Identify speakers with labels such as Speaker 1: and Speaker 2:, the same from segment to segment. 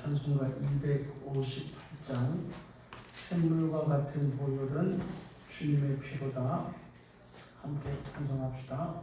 Speaker 1: 찬송가 258장 샘물과 같은 보혈은 주님의 피로다. 함께 찬송합시다.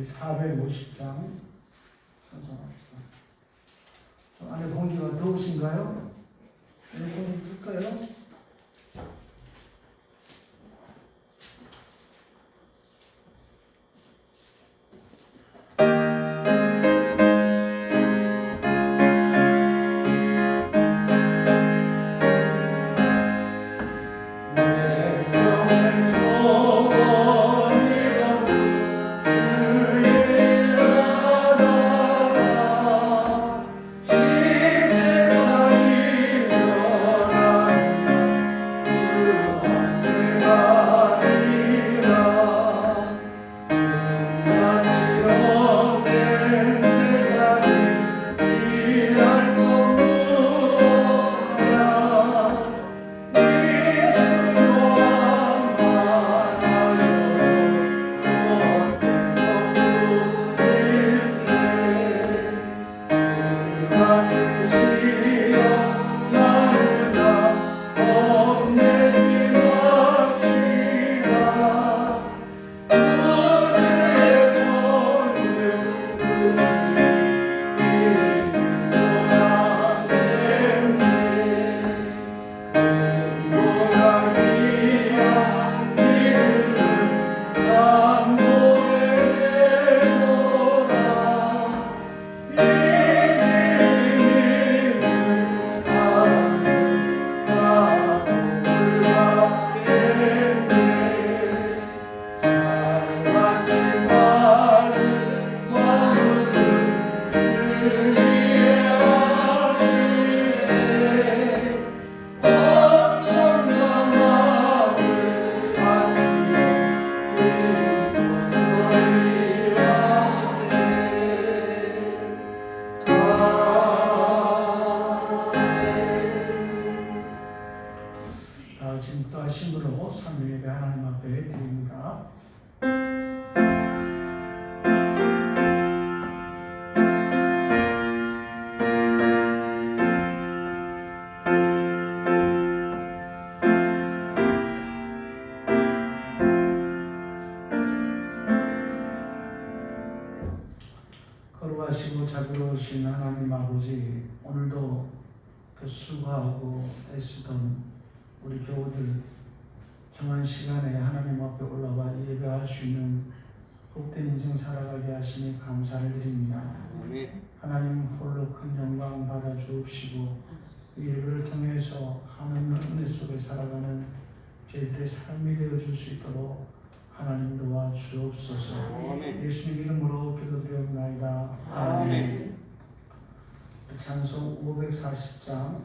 Speaker 1: 우리 450장 찬송합시다. 안에 공기가 더우신가요? 에어컨 틀까요?
Speaker 2: 주의 나라 이 세상
Speaker 1: 거룩하시고 자비로우신 하나님 아버지, 오늘도 그 수고하고 애쓰던 우리 교우들 정한 시간에 하나님 앞에 올라와 예배할 수 있는 복된 인생 살아가게 하시니 감사를 드립니다. 하나님 홀로 큰 영광 받아 주옵시고 이 예배를 통해서 하나님 은혜 속에 살아가는 저희들의 삶이 되어줄 수 있도록 하나님 도와주옵소서. 예수님 이름으로 기도드리옵나이다. 아멘. 찬송 540장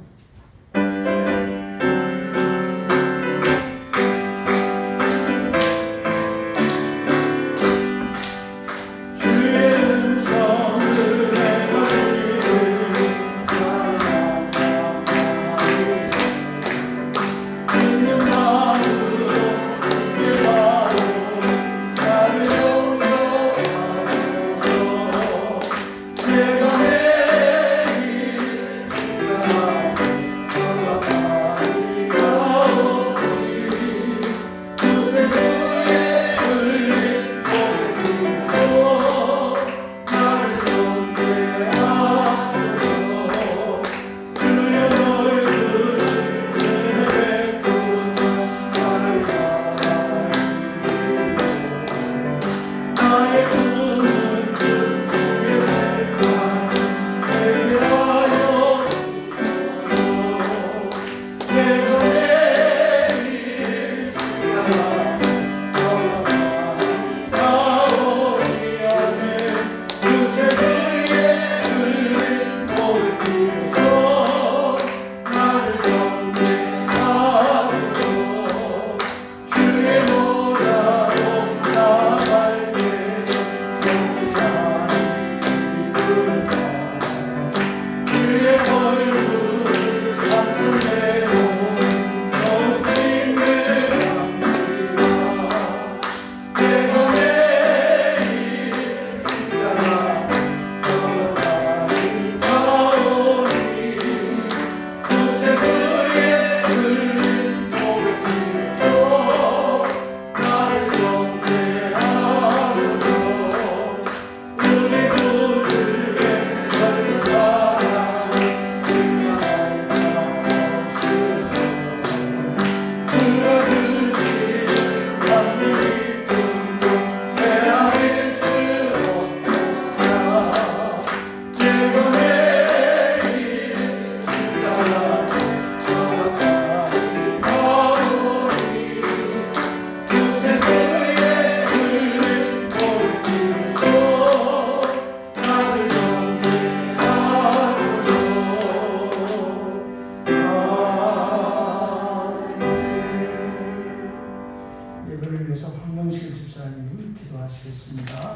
Speaker 1: 예배를 위해서 황명실 집사님 기도하시겠습니다.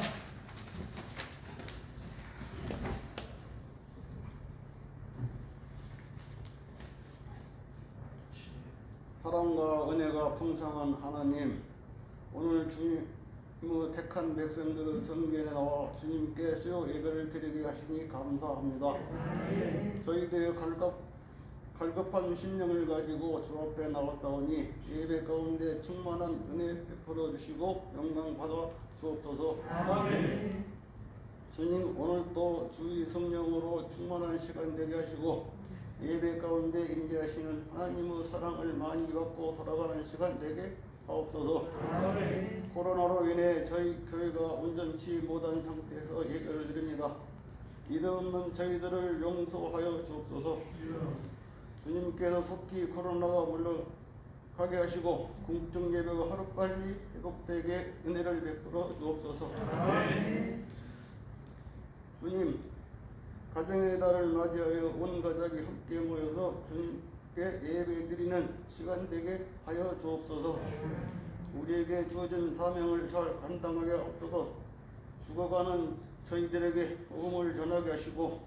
Speaker 2: 사랑과 은혜가 풍성한 하나님, 오늘 주님의 택한 백성들의 성전에 나와 주님께 수요 예배를 드리게 하시니 감사합니다. 저희들의 갈급한 심령을 가지고 주 앞에 나왔사오니 예배 가운데 충만한 은혜 베풀어 주시고 영광 받아 주옵소서. 아멘. 주님, 오늘 또 주의 성령으로 충만한 시간 되게 하시고 예배 가운데 임재하시는 하나님의 사랑을 많이 받고 돌아가는 시간 되게 하옵소서. 아멘. 코로나로 인해 저희 교회가 온전치 못한 상태에서 예배를 드립니다. 믿음 없는 저희들을 용서하여 주옵소서. 주님께서 속히 코로나가 물러가게 하시고 공중 예배가 하루빨리 회복되게 은혜를 베풀어 주옵소서. 아멘. 주님, 가정의 달을 맞이하여 온 가족이 함께 모여서 주님께 예배드리는 시간 되게 하여 주옵소서. 우리에게 주어진 사명을 잘 감당하게 하옵소서. 죽어가는 저희들에게 복음을 전하게 하시고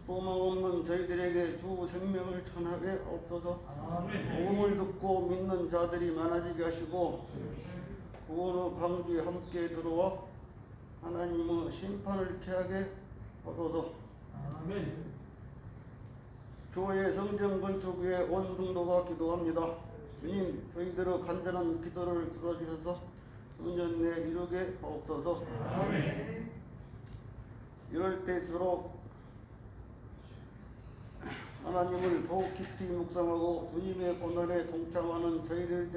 Speaker 2: 소망 없는 저희들에게 주 생명을 전하게 하옵소서. 복음을 듣고 믿는 자들이 많아지게 하시고 구원의 방주에 함께 들어와 하나님의 심판을 피하게 하소서. 아멘. 교회 성전 건축 위에 온 성도가 기도합니다. 주님, 저희들의 간절한 기도를 들어주셔서 수년 내에 이루게 하옵소서. 아멘. 이럴 때일수록 하나님을 더욱 깊이 묵상하고 주님의 고난에 동참하는 저희들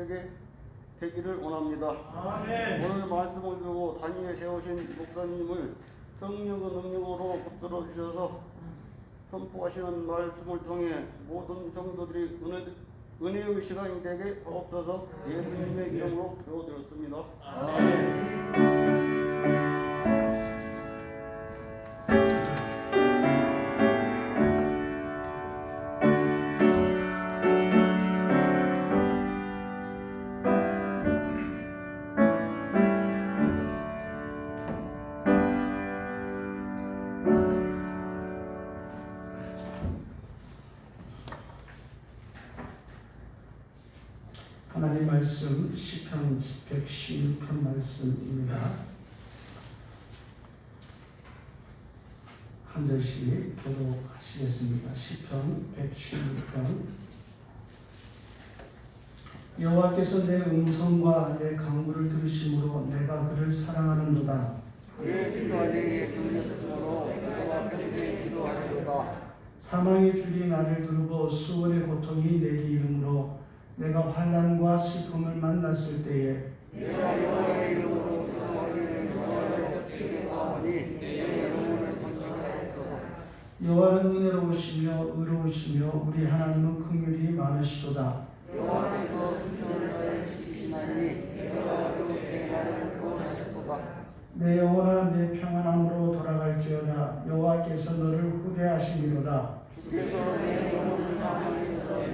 Speaker 2: 되기를 원합니다. 오늘 말씀을 두고 단위에 세우신 목사님을 성령의 능력으로 붙들어 주셔서 선포하시는 말씀을 통해 모든 성도들이 은혜의 시간이 되게 하옵소서. 예수님의 이름으로 기도드렸습니다.
Speaker 1: 하나님 말씀 시편 116편 말씀입니다. 한 절씩 교독하시겠습니다. 시편 116편. 여호와께서 내 음성과 내 간구를 들으심으로 내가 그를 사랑하는도다.
Speaker 2: 그의 기도가 내게 들렸으므로 그와 함께 기도하리로다.
Speaker 1: 사망의 줄이 나를 두르고 수월의 고통이 내게 이름으로 내가 환난과 슬픔을 만났을 때에
Speaker 2: 내가 여호와의 이름으로 기도하기를 여호와여 주께 구하오니 내 영혼을 건설하옵소서.
Speaker 1: 여호와는 은혜로우시며 의로우시며 우리 하나님은 긍휼이 많으시도다.
Speaker 2: 여호와께서 승천을 나를 지키시나니 내가 어려울 때 나를 구원하셨도다.
Speaker 1: 내 영혼아 내 평안함으로 돌아갈지어다. 여호와께서 너를 후대하시리로다.
Speaker 2: 주께서 내 영혼을 사랑하셔서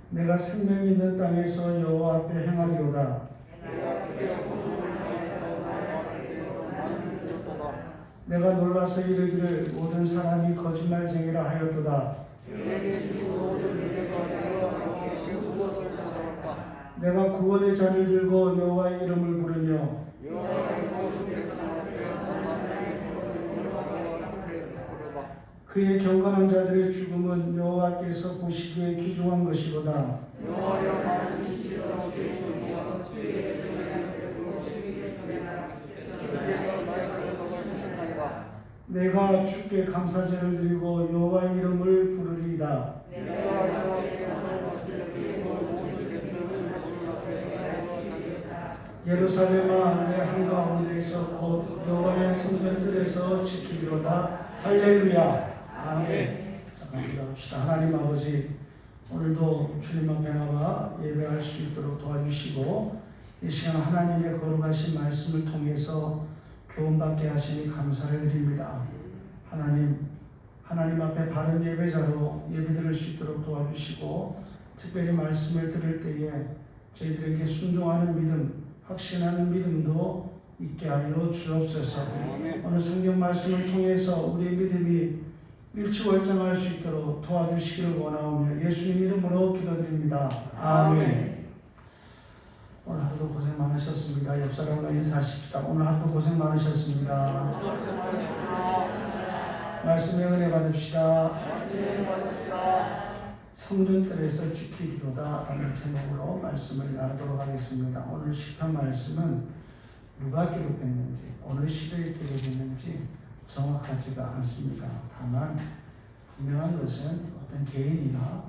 Speaker 1: 내가 생명이 있는 땅에서 여호와 앞에 행하리로다.
Speaker 2: 내가 그때 고통을 당했다고 말할 때에도 나는 믿었도다.
Speaker 1: 내가 놀라서 이르기를 모든 사람이 거짓말쟁이라 하였도다.
Speaker 2: 내게 주신 모든 은혜가 내가 여호와께 무엇을 보답할까?
Speaker 1: 내가 구원의 잔을 들고 여호와의 이름을 부르며
Speaker 2: 여호와께서 승천하시되 하나님의 것을 여호와 앞에 부르다.
Speaker 1: 그의 경건한 자들의 죽음은 여호와께서 보시기에 귀중한 것이로다.
Speaker 2: 여호와여 나를 지키시고 주의 좋아 주의 주께서 나의 경고를 주셨나이다.
Speaker 1: 내가 주께 감사제를 드리고 여호와의 이름을 부르리이다.
Speaker 2: 내가 여호와께서 말씀드리고 모든 백성이 오늘 앞에서 여호와
Speaker 1: 예루살렘아 내 한가운데에서 곧 여호와의 성전들에서 지키리로다. 할렐루야. 아멘. 잠깐 기도합시다. 하나님 아버지, 오늘도 주님 앞에 나와 예배할 수 있도록 도와주시고 이 시간 하나님의 거룩하신 말씀을 통해서 교훈받게 하시니 감사를 드립니다. 하나님 앞에 바른 예배자로 예배드릴 수 있도록 도와주시고 특별히 말씀을 들을 때에 저희들에게 순종하는 믿음, 확신하는 믿음도 있게 하여 주옵소서. 오늘 성경 말씀을 통해서 우리의 믿음이 일치월장할 수 있도록 도와주시기를 원하오며 예수님 이름으로 기도드립니다. 아멘. 오늘 하루도 고생 많으셨습니다. 옆 사람과 인사하십시다. 오늘 하루도 고생 많으셨습니다. 말씀의 은혜 받읍시다. 성전들에서 지키기로다 라는 제목으로 말씀을 나누도록 하겠습니다. 오늘 시편 말씀은 누가 기록했는지 어느 시대에 기록했는지 정확하지가 않습니다. 다만 분명한 것은 어떤 개인이나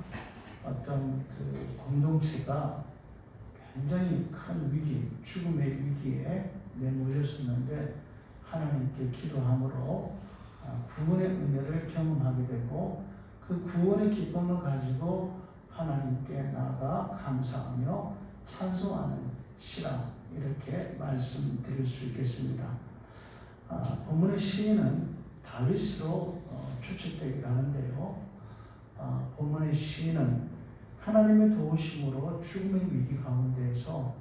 Speaker 1: 어떤 그 공동체가 굉장히 큰 위기, 죽음의 위기에 내몰렸었는데 하나님께 기도함으로 구원의 은혜를 경험하게 되고 그 구원의 기쁨을 가지고 하나님께 나아가 감사하며 찬송하는 시라 이렇게 말씀드릴 수 있겠습니다. 본문의 시인은 다윗으로 추측되기도 하는데요. 본문의 시인은 하나님의 도우심으로 죽음의 위기 가운데에서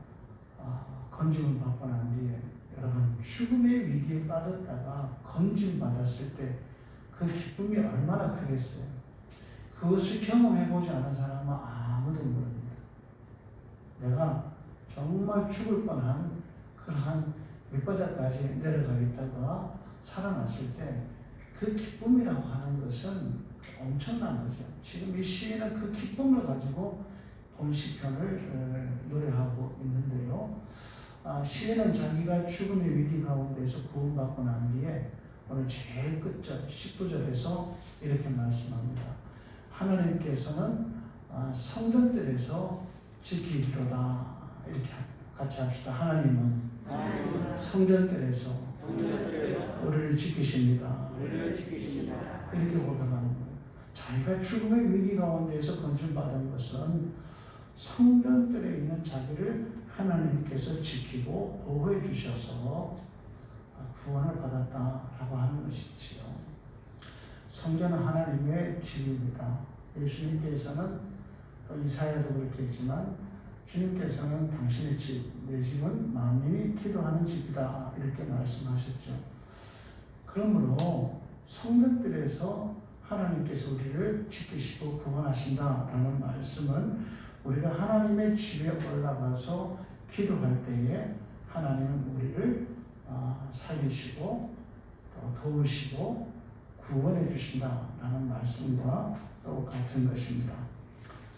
Speaker 1: 건짐을 받고 난 뒤에 여러분 죽음의 위기에 빠졌다가 건짐 받았을 때 그 기쁨이 얼마나 크겠어요. 그것을 경험해보지 않은 사람은 아무도 모릅니다. 내가 정말 죽을 뻔한 그러한 밑바닥까지 내려가겠다가 살아났을 때 그 기쁨이라고 하는 것은 엄청난 거죠. 지금 이 시인은 그 기쁨을 가지고 본 시편을 노래하고 있는데요. 시인은 자기가 죽음의 위기 가운데서 구원받고 난 뒤에 오늘 제일 끝절 19절에서 이렇게 말씀합니다. 하나님께서는 성전들에서 지키기로다. 이렇게 같이 합시다. 하나님은 성전들에서 우리를 지키십니다. 이렇게 고백하는 거예요. 자기가 죽음의 위기 가운데서 건진받은 것은 성전들에 있는 자기를 하나님께서 지키고 보호해 주셔서 구원을 받았다라고 하는 것이지요. 성전은 하나님의 집입니다. 예수님께서는 또 이사야도 그렇게 했지만 주님께서는 당신의 집, 내 집은 만민이 기도하는 집이다 이렇게 말씀하셨죠. 그러므로 성전들에서 하나님께서 우리를 지키시고 구원하신다라는 말씀은 우리가 하나님의 집에 올라가서 기도할 때에 하나님은 우리를 살리시고 또 도우시고 구원해 주신다라는 말씀과 똑같은 것입니다.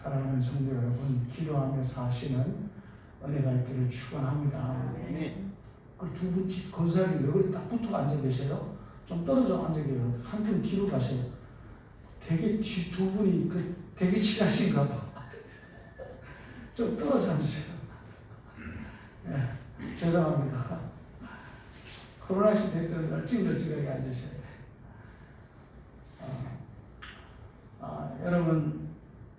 Speaker 1: 사랑하는 성도 여러분, 기도하며 사시는 은혜가 있기를 축원합니다. 두 분 건설이 여기 딱 붙어 앉아 계세요? 좀 떨어져 앉아 계세요. 한편 뒤로 가세요. 되게 두 분이 되게 친하신가 봐. 좀 떨어져 앉으세요. 네, 죄송합니다. 코로나 시대 때는 찡글찡글하게 앉으셔야 돼요. 여러분,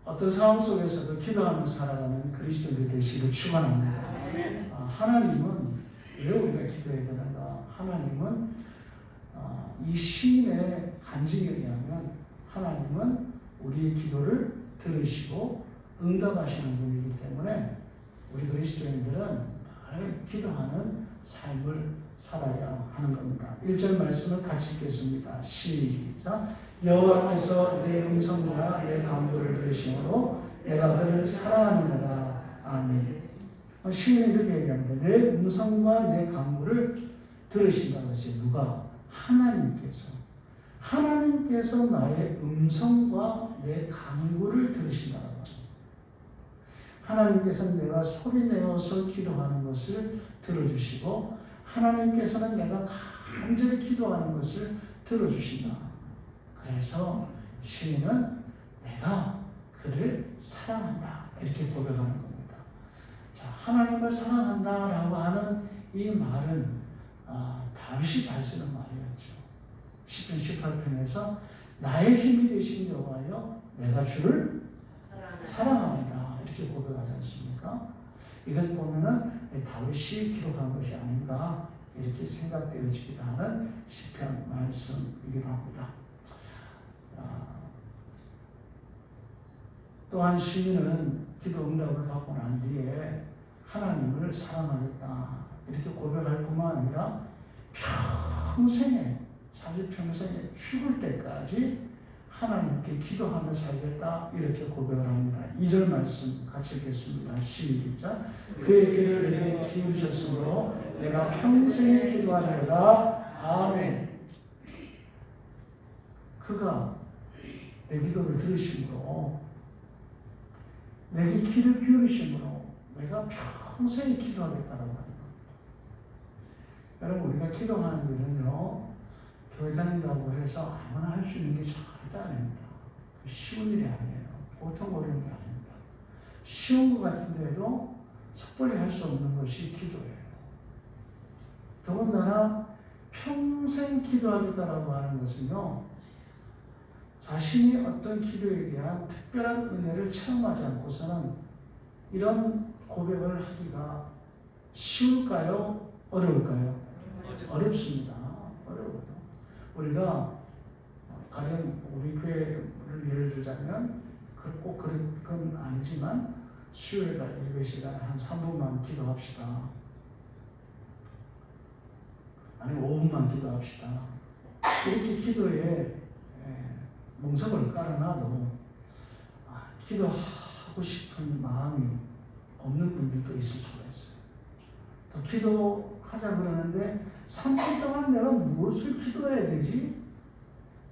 Speaker 1: 어떤 상황 속에서도 기도하면서 살아가는 그리스도인들 되시기를 축원합니다. 하나님은 왜 우리가 기도해야 되는가? 하나님은 이 시인의 간증에 의하면 하나님은 우리의 기도를 들으시고 응답하시는 분이기 때문에 우리 그리스도인들은 늘 기도하는 삶을 살아야 하는 겁니다. 1절 말씀을 같이 읽겠습니다. 시작. 여호와께서 내 음성과 내 간구를 들으심으로 내가 그를 사랑하느니라. 아멘. 시인이 이렇게 얘기합니다. 내 음성과 내 간구를 들으신다는 것이 누가? 하나님께서 나의 음성과 내 간구를 들으신다는 거예요. 하나님께서는 내가 소리내어서 기도하는 것을 들어주시고 하나님께서는 내가 간절히 기도하는 것을 들어주신다. 그래서 시인은 내가 그를 사랑한다 이렇게 고백하는 겁니다. 자, 하나님을 사랑한다라고 하는 이 말은 다윗이 잘 쓰는 말이었죠. 시편 18편에서 나의 힘이 되신 여호와여 내가 주를 사랑합니다 이렇게 고백하지 않습니까? 이것을 보면은 다윗이 기록한 것이 아닌가 이렇게 생각되어지기도 하는 시편 말씀이기도 합니다. 또한 시인은 기도 응답을 받고 난 뒤에 하나님을 사랑하겠다 이렇게 고백할 뿐만 아니라 자기 평생에 죽을 때까지 하나님께 기도하며 살겠다 이렇게 고백을 합니다. 2절 말씀 같이 읽겠습니다. 시작. 그의 길을 내게 키우셨으므로 내가 평생에 기도하리로다. 아멘. 그가 내 기도를 들으심으로 내게 길을 기울이심으로 내가 평생에 기도하겠다라고 합니다. 여러분, 우리가 기도하는 일은요 교회 다닌다고 해서 아무나 할 수 있는 게 절대 아닙니다. 쉬운 일이 아니에요. 보통 어려운 게 아닙니다. 쉬운 것 같은데도 섣불리 할 수 없는 것이 기도예요. 더군다나 평생 기도하겠다라고 하는 것은요 자신이 어떤 기도에 대한 특별한 은혜를 체험하지 않고서는 이런 고백을 하기가 쉬울까요? 어려울까요? 어렵습니다. 어려워요. 우리가 가령 우리 교회를 예를 들자면 꼭 그런 건 아니지만 수요일 날 예배 시간에 한 3분만 기도합시다. 아니면 5분만 기도합시다. 이렇게 기도에 멍석을 깔아놔도 기도하고 싶은 마음이 없는 분들도 있을 수가 있어요. 또 기도하자 그러는데 3분 동안 내가 무엇을 기도해야 되지?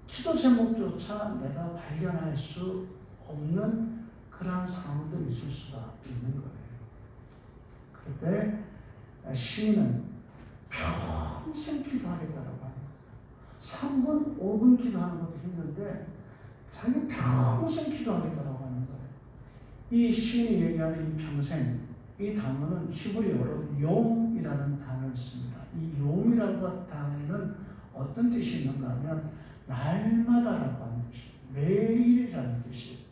Speaker 1: 기도 제목조차 내가 발견할 수 없는 그러한 상황도 있을 수가 있는 거예요. 그럴 때 시인은 평생 기도하겠다라고 합니다. 3분, 5분 기도하는 것도 힘든데 자기 평생 기도하겠다라고 하는 거예요. 이 시인이 얘기하는 이 평생, 이 단어는 히브리어로 용이라는 단어를 씁니다. 이 용이라는 단어에는 어떤 뜻이 있는가 하면 날마다라고 하는 뜻이, 매일이라는 뜻이,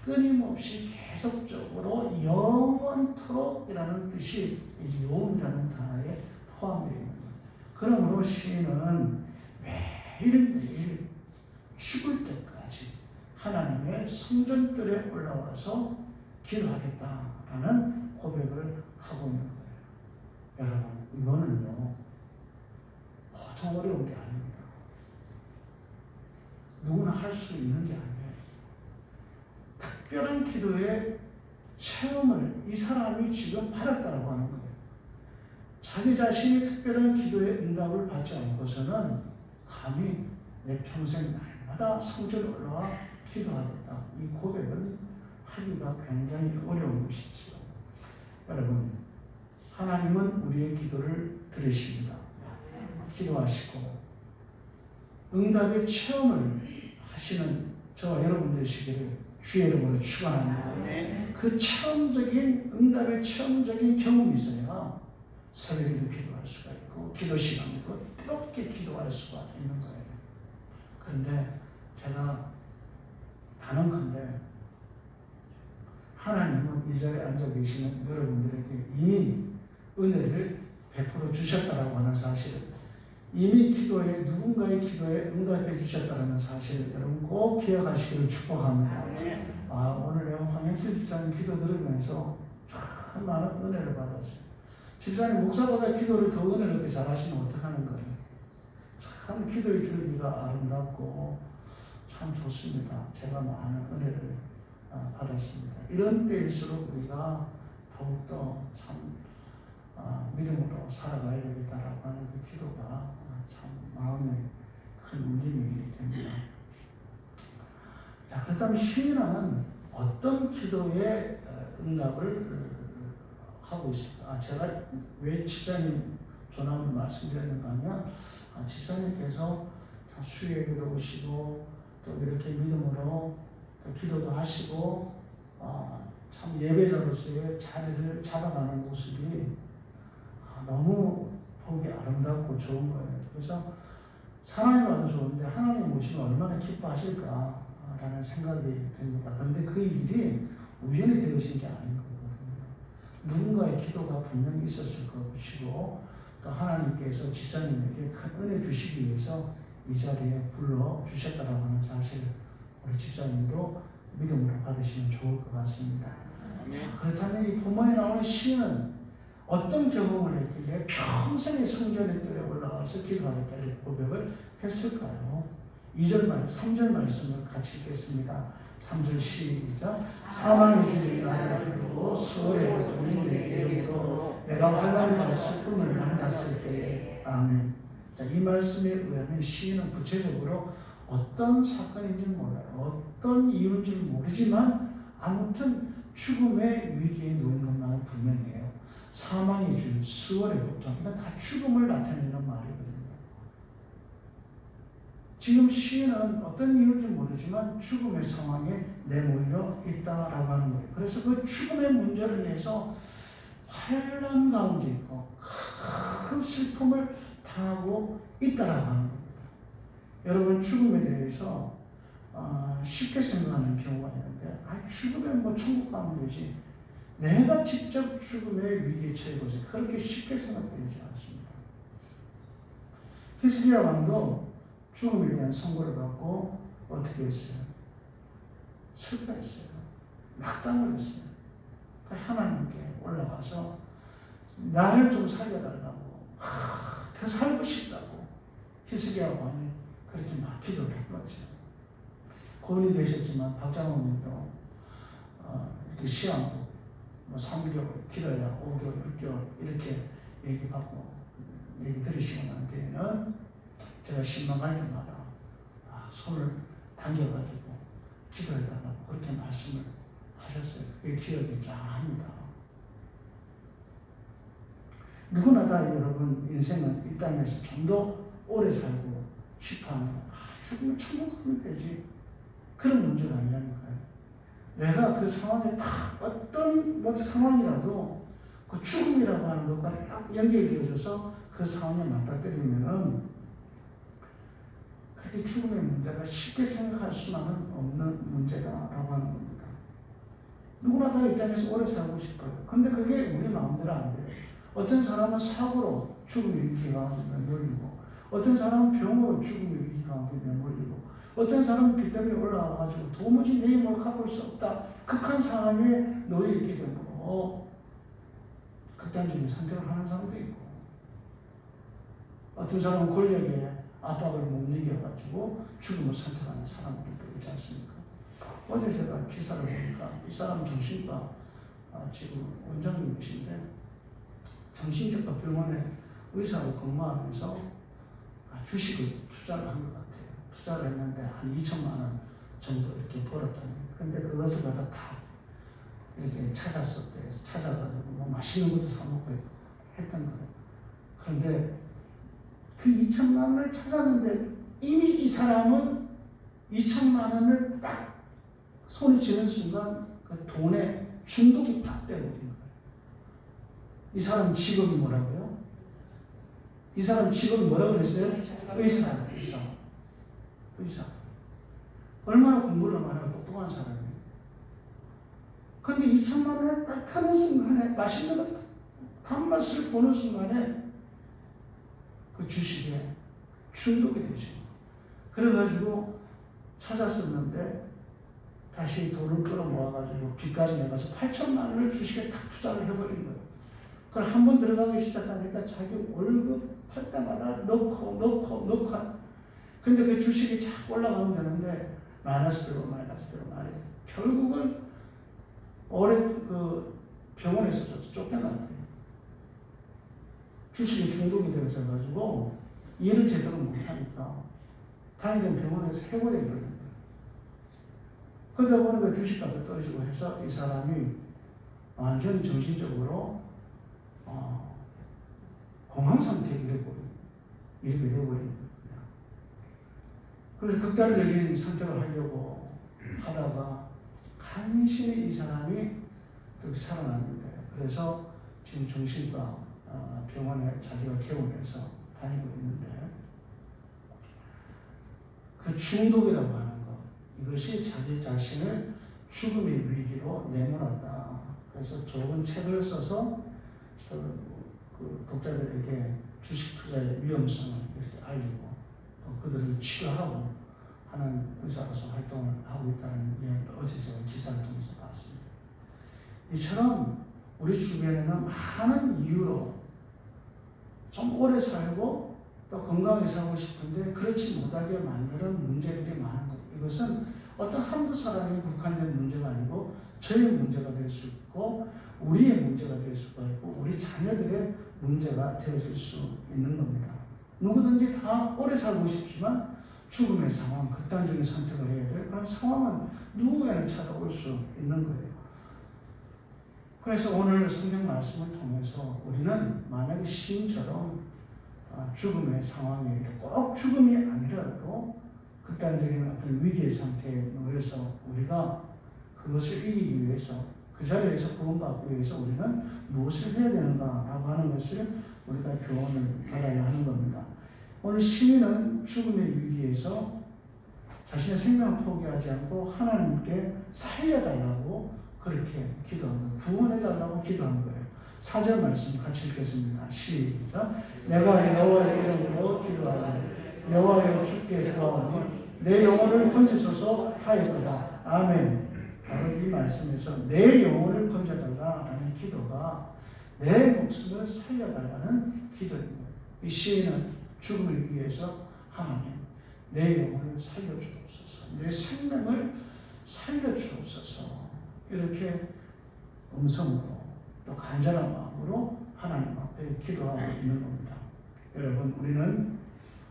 Speaker 1: 끊임없이 계속적으로 영원토록이라는 뜻이 이 용이라는 단어에 포함되어 있는 거예요. 그러므로 시인은 매일매일 죽을 때까지 하나님의 성전뜰에 올라와서 기도하겠다라는 고백을 하고 있는 거예요. 여러분, 이거는요, 보통 어려운 게 아닙니다. 누구나 할 수 있는 게 아니에요. 특별한 기도의 체험을 이 사람이 지금 받았다고 하는 거예요. 자기 자신이 특별한 기도의 응답을 받지 않고서는 감히 내 평생 날마다 성전에 올라와 기도하겠다. 이 고백은 하기가 굉장히 어려운 것이지요. 여러분, 하나님은 우리의 기도를 들으십니다. 기도하시고 응답의 체험을 하시는 저와 여러분 되시기를 주의 이름으로 축원합니다. 그 체험적인 응답의 체험적인 경험이 있어야 새벽에도 기도할 수가 있고 기도 시간에도 뜨겁게 기도할 수가 있는 거예요. 그런데 제가 단언컨대 하나님은 이 자리에 앉아 계시는 여러분들에게 이미 은혜를 베풀어 주셨다라고 하는 사실을, 이미 기도에, 누군가의 기도에 응답해 주셨다는 사실을 여러분 꼭 기억하시기를 축복합니다. 오늘 내가 황영필 집사님 기도 들으면서 참 많은 은혜를 받았어요. 집사님 목사보다 기도를 더 은혜롭게 잘하시면 어떡하는 거예요? 참 기도의 줄기가 아름답고 참 좋습니다. 제가 많은 은혜를 받았습니다. 이런 때일수록 우리가 더욱더 참 믿음으로 살아가야 되겠다라고 하는 그 기도가 참 마음에 큰 울림이 됩니다. 자, 그렇다면 시인은 어떤 기도의 응답을 하고 있습니다. 제가 왜 집사님 전함을 말씀드렸는가 하면 집사님께서 수요일에 오시고 또 이렇게 믿음으로 또 기도도 하시고 참 예배자로서의 자리를 잡아가는 모습이 너무 보기 아름답고 좋은 거예요. 그래서 사람이 와도 좋은데 하나님 오시면 얼마나 기뻐하실까라는 생각이 듭니다. 그런데 그 일이 우연히 되어진 게 아닌 거거든요. 누군가의 기도가 분명히 있었을 것이고 또 하나님께서 집사님에게 큰 은혜 주시기 위해서 이 자리에 불러주셨다고 하는 사실을 우리 집사님도 믿음으로 받으시면 좋을 것 같습니다. 그렇다면 이 본문에 나오는 시인은 어떤 경험을 했길래 평생의 성전의 뜰에 올라가서 기도하겠다 이렇게 고백을 했을까요? 2절 말, 3절 말씀을 같이 읽겠습니다. 3절 시작. 사망의 주를 나를 부르고 수월의 고통이 내게 이르고 내가 환난과 슬픔을 만났을 때에 아멘. 자, 이 말씀에 의하면 시인은 구체적으로 어떤 사건인지 몰라요. 어떤 이유인지 모르지만 아무튼 죽음의 위기에 놓인 것만은 분명해요. 사망의 주, 수월의 고통, 이건 다 죽음을 나타내는 말이거든요. 지금 시인은 어떤 이유인지 모르지만 죽음의 상황에 내몰려 있다라고 하는 거예요. 그래서 그 죽음의 문제를 내서 환난 가운데 있고 큰 슬픔을 당하고 있다라고 하는 겁니다. 여러분, 죽음에 대해서 쉽게 생각하는 경우가 있는데 죽으면 뭐 천국 가면 되지, 내가 직접 죽음의 위기에 처해보세요. 그렇게 쉽게 생각되지 않습니다. 히스기야 왕도 죽음에 대한 선고를 받고 어떻게 했어요? 슬퍼했어요. 낙담을 했어요. 하나님께 올라가서 나를 좀 살려달라고, 더 살고 싶다고 히스기야 왕이 그렇게 막 기도를 했거든요. 고인이 되셨지만 박장호님도 이렇게 시험도 3개월 기다려 5개월, 6개월 이렇게 얘기 들으시고 난 뒤에는 제가 신방할 때마다 손을 당겨가지고 기도해달라고 그렇게 말씀을 하셨어요. 그게 기억이 짱합니다. 누구나 다 여러분 인생은 이 땅에서 좀 더 오래 살고 싶어하는 죽으면 천국 가면 되지. 그런 문제가 아니라니까요. 내가 그 상황에 딱 어떤 상황이라도 그 죽음이라고 하는 것과 딱 연결되어져서 그 상황에 맞닥뜨리면은 그렇게 죽음의 문제가 쉽게 생각할 수만은 없는 문제다라고 하는 겁니다. 누구나 다 이 땅에서 오래 살고 싶어요. 근데 그게 우리 마음대로 안 돼요. 어떤 사람은 사고로 죽음의 위기가 내몰리고, 어떤 사람은 병으로 죽음의 위기가 내몰리고, 어떤 사람은 비tam이 올라와가지고 도무지 내 힘을 갚을 수 없다. 극한 상황에 놓여 있게 되므로 극단적인 선택을 하는 사람도 있고, 어떤 사람은 권력에 압박을 못 이겨가지고 죽음을 선택하는 사람들도 있지 않습니까? 어제 제가 기사를 보니까 이 사람 정신과 지금 원장님이신데 정신적과 병원에 의사로 근무하면서 주식을 투자를 한 것 같아요. 투자를 했는데 한 2천만 원 정도 이렇게 벌었다는. 근데 그것을 갖다 다 이렇게 찾아가지고 뭐 맛있는 것도 사먹고 했던 거예요. 그런데 그 2천만 원을 찾았는데 이미 이 사람은 2천만 원을 딱 손에 쥐는 순간 그 돈에 중독이 딱 되어버린 거예요. 이 사람 직업이 뭐라고요? 이 사람 직업이 뭐라고 그랬어요? 의사. 얼마나 공부를 많이 하고 똑똑한 사람이에요. 그런데 2천만 원을 딱 타는 순간에 맛있는 것 단맛을 보는 순간에 그 주식에 중독이 되죠. 그래가지고 찾았었는데 다시 돈을 끌어모아가지고 빚까지 내가서 8천만 원을 주식에 딱 투자를 해버린 거예요. 그걸 한번 들어가기 시작하니까 자기 월급 탈 때마다 넣고 근데 그 주식이 자꾸 올라가면 되는데 마이너스대로 결국은 올해 그 병원에서 쫓겨났대요. 주식에 중독이 되어서 일을 제대로 못하니까 다니던 병원에서 해고돼 버린 거예요. 그러다 보니까 주식값이 떨어지고 해서 이 사람이 완전히 정신적으로 공황 상태에 이렇게 되어버린 거예요. 그래서 극단적인 선택을 하려고 하다가 간신히 이 사람이 살아났는데, 그래서 지금 정신과 병원에 자기가 개원해서 다니고 있는데, 그 중독이라고 하는 것, 이것이 자기 자신을 죽음의 위기로 내몰았다. 그래서 좋은 책을 써서 그 독자들에게 주식 투자의 위험성을 이렇게 알리고 또 그들을 치료하고 하는 의사로서 활동을 하고 있다는 이야기를 어제 제가 기사를 통해서 봤습니다. 이처럼 우리 주변에는 많은 이유로 좀 오래 살고 또 건강하게 살고 싶은데 그렇지 못하게 만드는 문제들이 많은 것. 이것은 어떤 한두 사람이 국한된 문제가 아니고 저의 문제가 될 수 있고 우리의 문제가 될 수가 있고 우리 자녀들의 문제가 되어질 수 있는 겁니다. 누구든지 다 오래 살고 싶지만 죽음의 상황, 극단적인 선택을 해야 될 그런 상황은 누구에나 찾아올 수 있는 거예요. 그래서 오늘 성경 말씀을 통해서 우리는 만약에 시인처럼 죽음의 상황에 꼭 죽음이 아니라도 극단적인 어떤 위기의 상태에 놓여서 우리가 그것을 이기기 위해서 그 자리에서 구원받기 위해서 우리는 무엇을 해야 되는가라고 하는 것을 우리가 교훈을 받아야 하는 겁니다. 오늘 시인은 죽음의 위기에서 자신의 생명을 포기하지 않고 하나님께 살려달라고 그렇게 기도합니다. 구원해달라고 기도한 거예요. 4절 말씀 같이 읽겠습니다. 시작. 내가 여호와의 이름으로 기도하노니 여호와여 주께 구하오니 내 영혼을 건지소서 하였도다. 아멘. 바로 이 말씀에서 내 영혼을 건져달라는 기도가 내 목숨을 살려달라는 기도입니다. 이 시인은 죽음을 위해서 하나님 내 영혼을 살려주옵소서, 내 생명을 살려주옵소서 이렇게 음성으로 또 간절한 마음으로 하나님 앞에 기도하고 있는 겁니다. 여러분, 우리는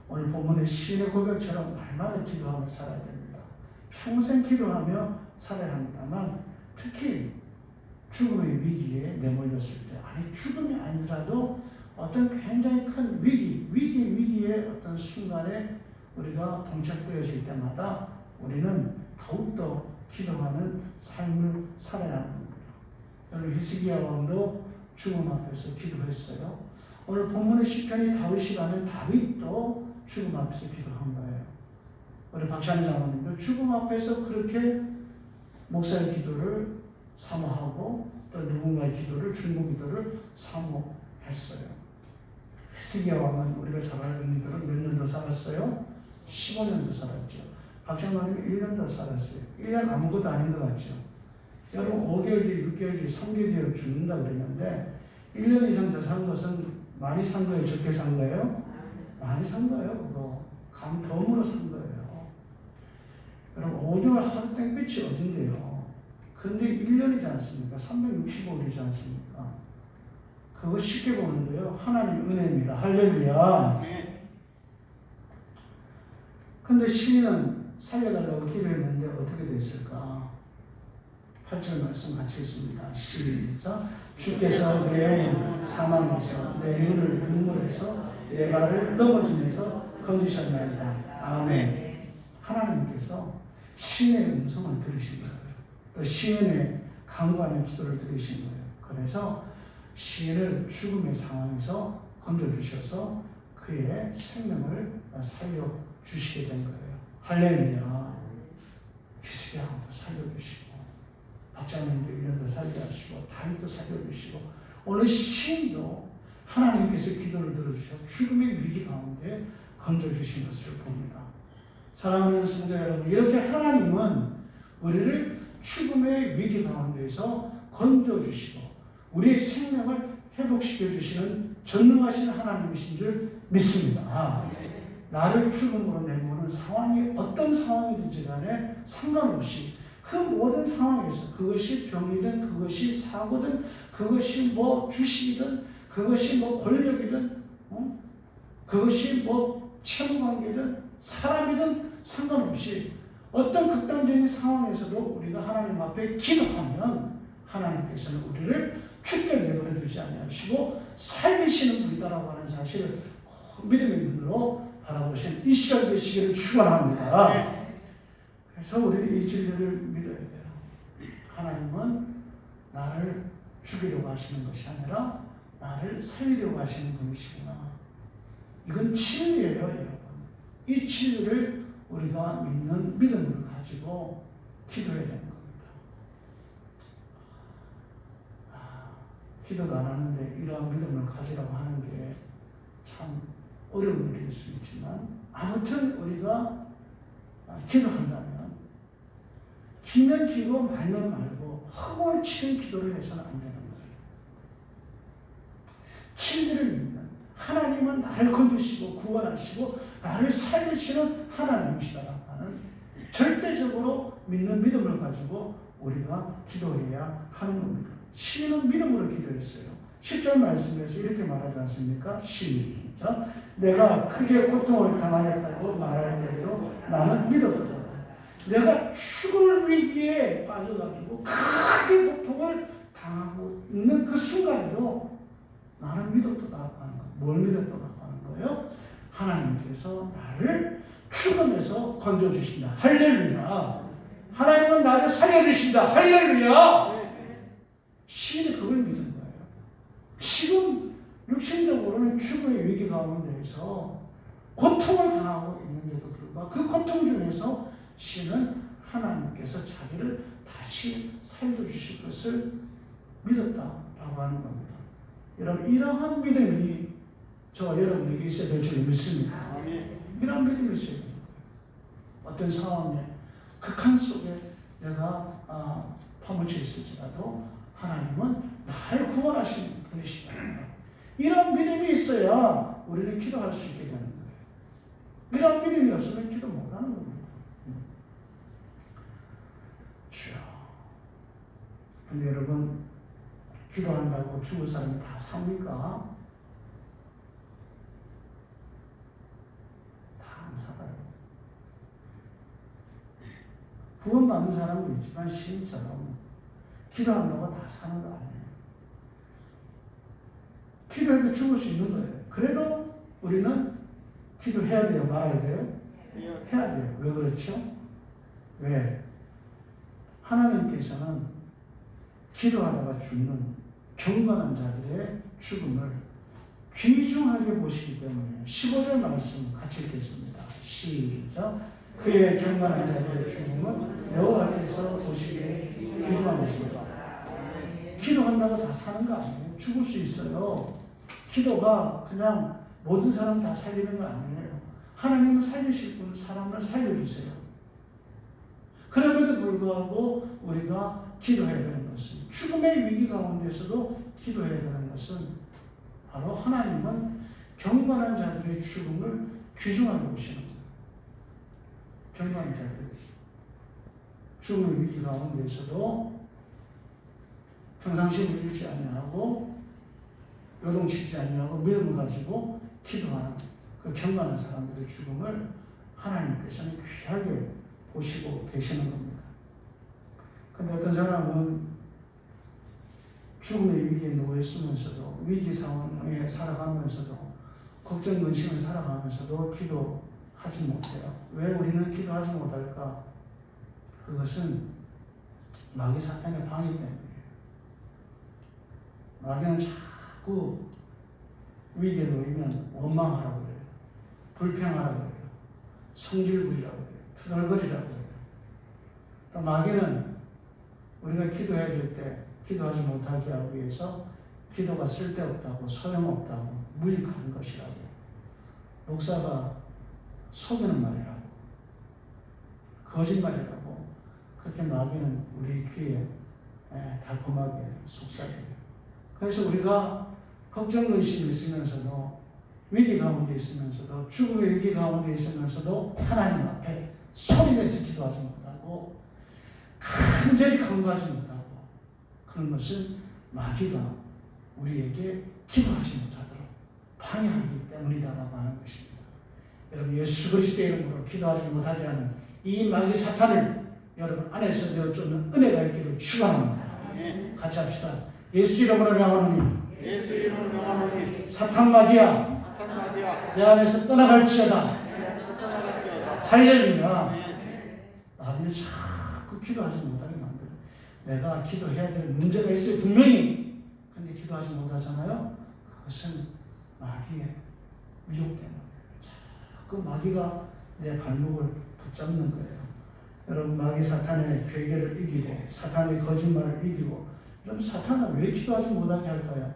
Speaker 1: 오늘 본문의 시인의 고백처럼 날마다 기도하며 살아야 됩니다. 평생 기도하며 살아야 합니다만 특히 죽음의 위기에 내몰렸을 때, 아니 죽음이 아니더라도 어떤 굉장히 큰 위기의 어떤 순간에 우리가 봉착되어질 때마다 우리는 더욱더 기도하는 삶을 살아야 하는 겁니다. 여러분 히스기야 왕도 죽음 앞에서 기도했어요. 오늘 본문의 시편이 다윗이 가면 다윗도 죽음 앞에서 기도한 거예요. 우리 박찬희 장로님도 죽음 앞에서 그렇게 목사의 기도를 사모하고 또 누군가의 기도를 중보 기도를 사모했어요. 히스기야 왕은 우리가 잘 알는 대로 몇 년 더 살았어요? 15년 더 살았죠. 박찬호님은 1년 더 살았어요. 1년 아무것도 아닌 것 같죠. 여러분 5개월 뒤, 6개월 뒤, 3개월 뒤에 죽는다 그랬는데 1년 이상 더 산 것은 많이 산 거예요? 적게 산 거예요? 많이 산 거예요. 그거 감덤으로 산 거예요. 여러분 5개월 하루 땡볕이 어딘데요? 근데 1년이지 않습니까? 365일이지 않습니까? 그거 쉽게 보는 거예요. 하나님 은혜입니다. 할렐루야. 근데 시인은 살려달라고 기도했는데 어떻게 됐을까? 8절 말씀 같이 읽습니다. 시작. 주께서 내 영을 사망에서 내 눈을 눈물에서 내 발을 넘어짐에서 건지셨나이다. 아멘. 하나님께서 시인의 음성을 들으신 거예요. 또 시인의 간구하는 기도를 들으신 거예요. 그래서 시인을 죽음의 상황에서 건져주셔서 그의 생명을 살려주시게 된 거예요. 할렐루야. 히스기야 왕도 살려주시고 박장님도 1년 더 살게 하시고 다윗도 살려주시고 오늘 시인도 하나님께서 기도를 들어주셔 죽음의 위기 가운데 건져주신 것을 봅니다. 사랑하는 성도 여러분, 이렇게 하나님은 우리를 죽음의 위기 가운데서 건져주시고 우리의 생명을 회복시켜 주시는 전능하신 하나님이신 줄 믿습니다. 나를 죽음으로 내모는 상황이 어떤 상황이든지 간에 상관없이 그 모든 상황에서 그것이 병이든 그것이 사고든 그것이 뭐 주식이든 그것이 뭐 권력이든 그것이 뭐 채무관계든 사람이든 상관없이 어떤 극단적인 상황에서도 우리가 하나님 앞에 기도하면 하나님께서는 우리를 죽게 내버려 두지 아니하시고 살리시는 분이다라고 하는 사실을 믿음의 눈으로 바라보신 이 시간 되시기를 축원합니다. 그래서 우리는 이 진리를 믿어야 돼요. 하나님은 나를 죽이려고 하시는 것이 아니라 나를 살리려고 하시는 분이시구나. 이건 진리예요, 여러분. 이 진리를 우리가 믿는 믿음을 가지고 기도해야 되는 겁니다. 기도도 안 하는데 이러한 믿음을 가지라고 하는 게 참 어려운 일일 수 있지만 아무튼 우리가 기도한다면 기면 기고 말면 말고 허공을 치는 기도를 해서는 안 되는 거예요. 진리를 믿는 하나님은 나를 건드시고 구원하시고 나를 살리시는 하나님이시다라고 하는 절대적으로 믿는 믿음을 가지고 우리가 기도해야 하는 겁니다. 시인은 믿음으로 기도했어요. 10절 말씀에서 이렇게 말하지 않습니까? 시작. 내가 크게 고통을 당하였다고 말할 때에도 나는 믿었다. 내가 죽을 위기에 빠져가지고 크게 고통을 당하고 있는 그 순간에도 나는 믿었다고 하는 거예요. 뭘 믿었다고 하는 거예요? 하나님께서 나를 죽음에서 건져주신다. 할렐루야. 하나님은 나를 살려주신다. 할렐루야. 시인이 그걸 믿은 거예요. 지금 육신적으로는 죽음의 위기 가운데에서 고통을 당하고 있는데도 불구하고 그 고통 중에서 시인은 하나님께서 자기를 다시 살려주실 것을 믿었다라고 하는 겁니다. 여러분, 이러한 믿음이 저와 여러분에게 있어야 될 줄 믿습니다. 이러한 믿음이 있어야 됩니다. 어떤 상황에 극한 속에 내가 파묻혀 있을지라도 하나님은 나를 구원하시는 분이시다. 이런 믿음이 있어야 우리는 기도할 수 있게 되는 거예요. 이런 믿음이 없으면 기도 못하는 겁니다. 주여. 근데 여러분, 기도한다고 죽을 사람이 다 삽니까? 다 안 살아요. 구원받는 사람도 있지만 시인처럼 기도한다고 다 사는 거 아니에요. 기도해도 죽을 수 있는 거예요. 그래도 우리는 기도해야 돼요? 말아야 돼요? 해야 돼요. 왜 그렇죠? 왜? 하나님께서는 기도하다가 죽는 경건한 자들의 죽음을 귀중하게 보시기 때문에 15절 말씀 같이 읽겠습니다. 시작. 그의 경건한 자들의 죽음은 여호와께서 보시기에 귀중한 것입니다. 기도한다고 다 사는 거 아니에요. 죽을 수 있어요. 기도가 그냥 모든 사람 다 살리는 거 아니에요. 하나님은 살리실 분 사람을 살려주세요. 그럼에도 불구하고 우리가 기도해야 되는 것은, 죽음의 위기 가운데서도 기도해야 되는 것은 바로 하나님은 경건한 자들의 죽음을 귀중하게 보시는 거예요. 경건한 자들의 죽음의 위기 가운데서도 평상시에 잃지 아니하고 요동치지 아니하고 믿음을 가지고 기도하는 그 경건한 사람들의 죽음을 하나님께서는 귀하게 보시고 계시는 겁니다. 근데 어떤 사람은 죽음의 위기에 놓여 있으면서도, 위기 상황에 살아가면서도, 걱정 근심을 살아가면서도 기도하지 못해요. 왜 우리는 기도하지 못할까? 그것은 마귀 사탄의 방해 때문이에요. 마귀는 자꾸 위기에 놓이면 원망하라고 그래요. 불평하라고 그래요. 성질부리라고 그래요. 투덜거리라고 그래요. 또 마귀는 우리가 기도해야 될 때 기도하지 못하게 하기 위해서 기도가 쓸데없다고, 소용없다고, 무익한 것이라고, 목사가 속이는 말이라고, 거짓말이라고, 그렇게 마귀는 우리 귀에 달콤하게 속삭여요. 그래서 우리가 걱정, 근심이 있으면서도, 위기 가운데 있으면서도, 죽음의 위기 가운데 있으면서도 하나님 앞에 소리내서 기도하지 못하고 간절히 간구하지 못하고, 그런 것은 마귀가 우리에게 기도하지 못하도록 방해하기 때문이다라고 하는 것입니다. 여러분, 예수 그리스도의 이름으로 기도하지 못하게 하는 이 마귀 사탄을 여러분 안에서 내어쫓는 은혜가 있기를 축원합니다. 같이 합시다. 예수 이름으로 명하노니,
Speaker 2: 예수 이름으로 명하노니
Speaker 1: 사탄 마귀야,
Speaker 2: 사탄 마귀야
Speaker 1: 내 안에서 떠나갈지어다. 할렐루야.
Speaker 2: 네.
Speaker 1: 마귀는 자꾸 기도하지 못하게 만들어. 내가 기도해야 될 문제가 있어요, 분명히. 근데 기도하지 못하잖아요. 그것은 마귀의 미혹 때문에. 자꾸 마귀가 내 발목을 붙잡는 거예요. 여러분, 마귀 사탄의 괴계를 이기고, 사탄의 거짓말을 이기고, 그럼 사탄은 왜 기도하지 못하게 할까요?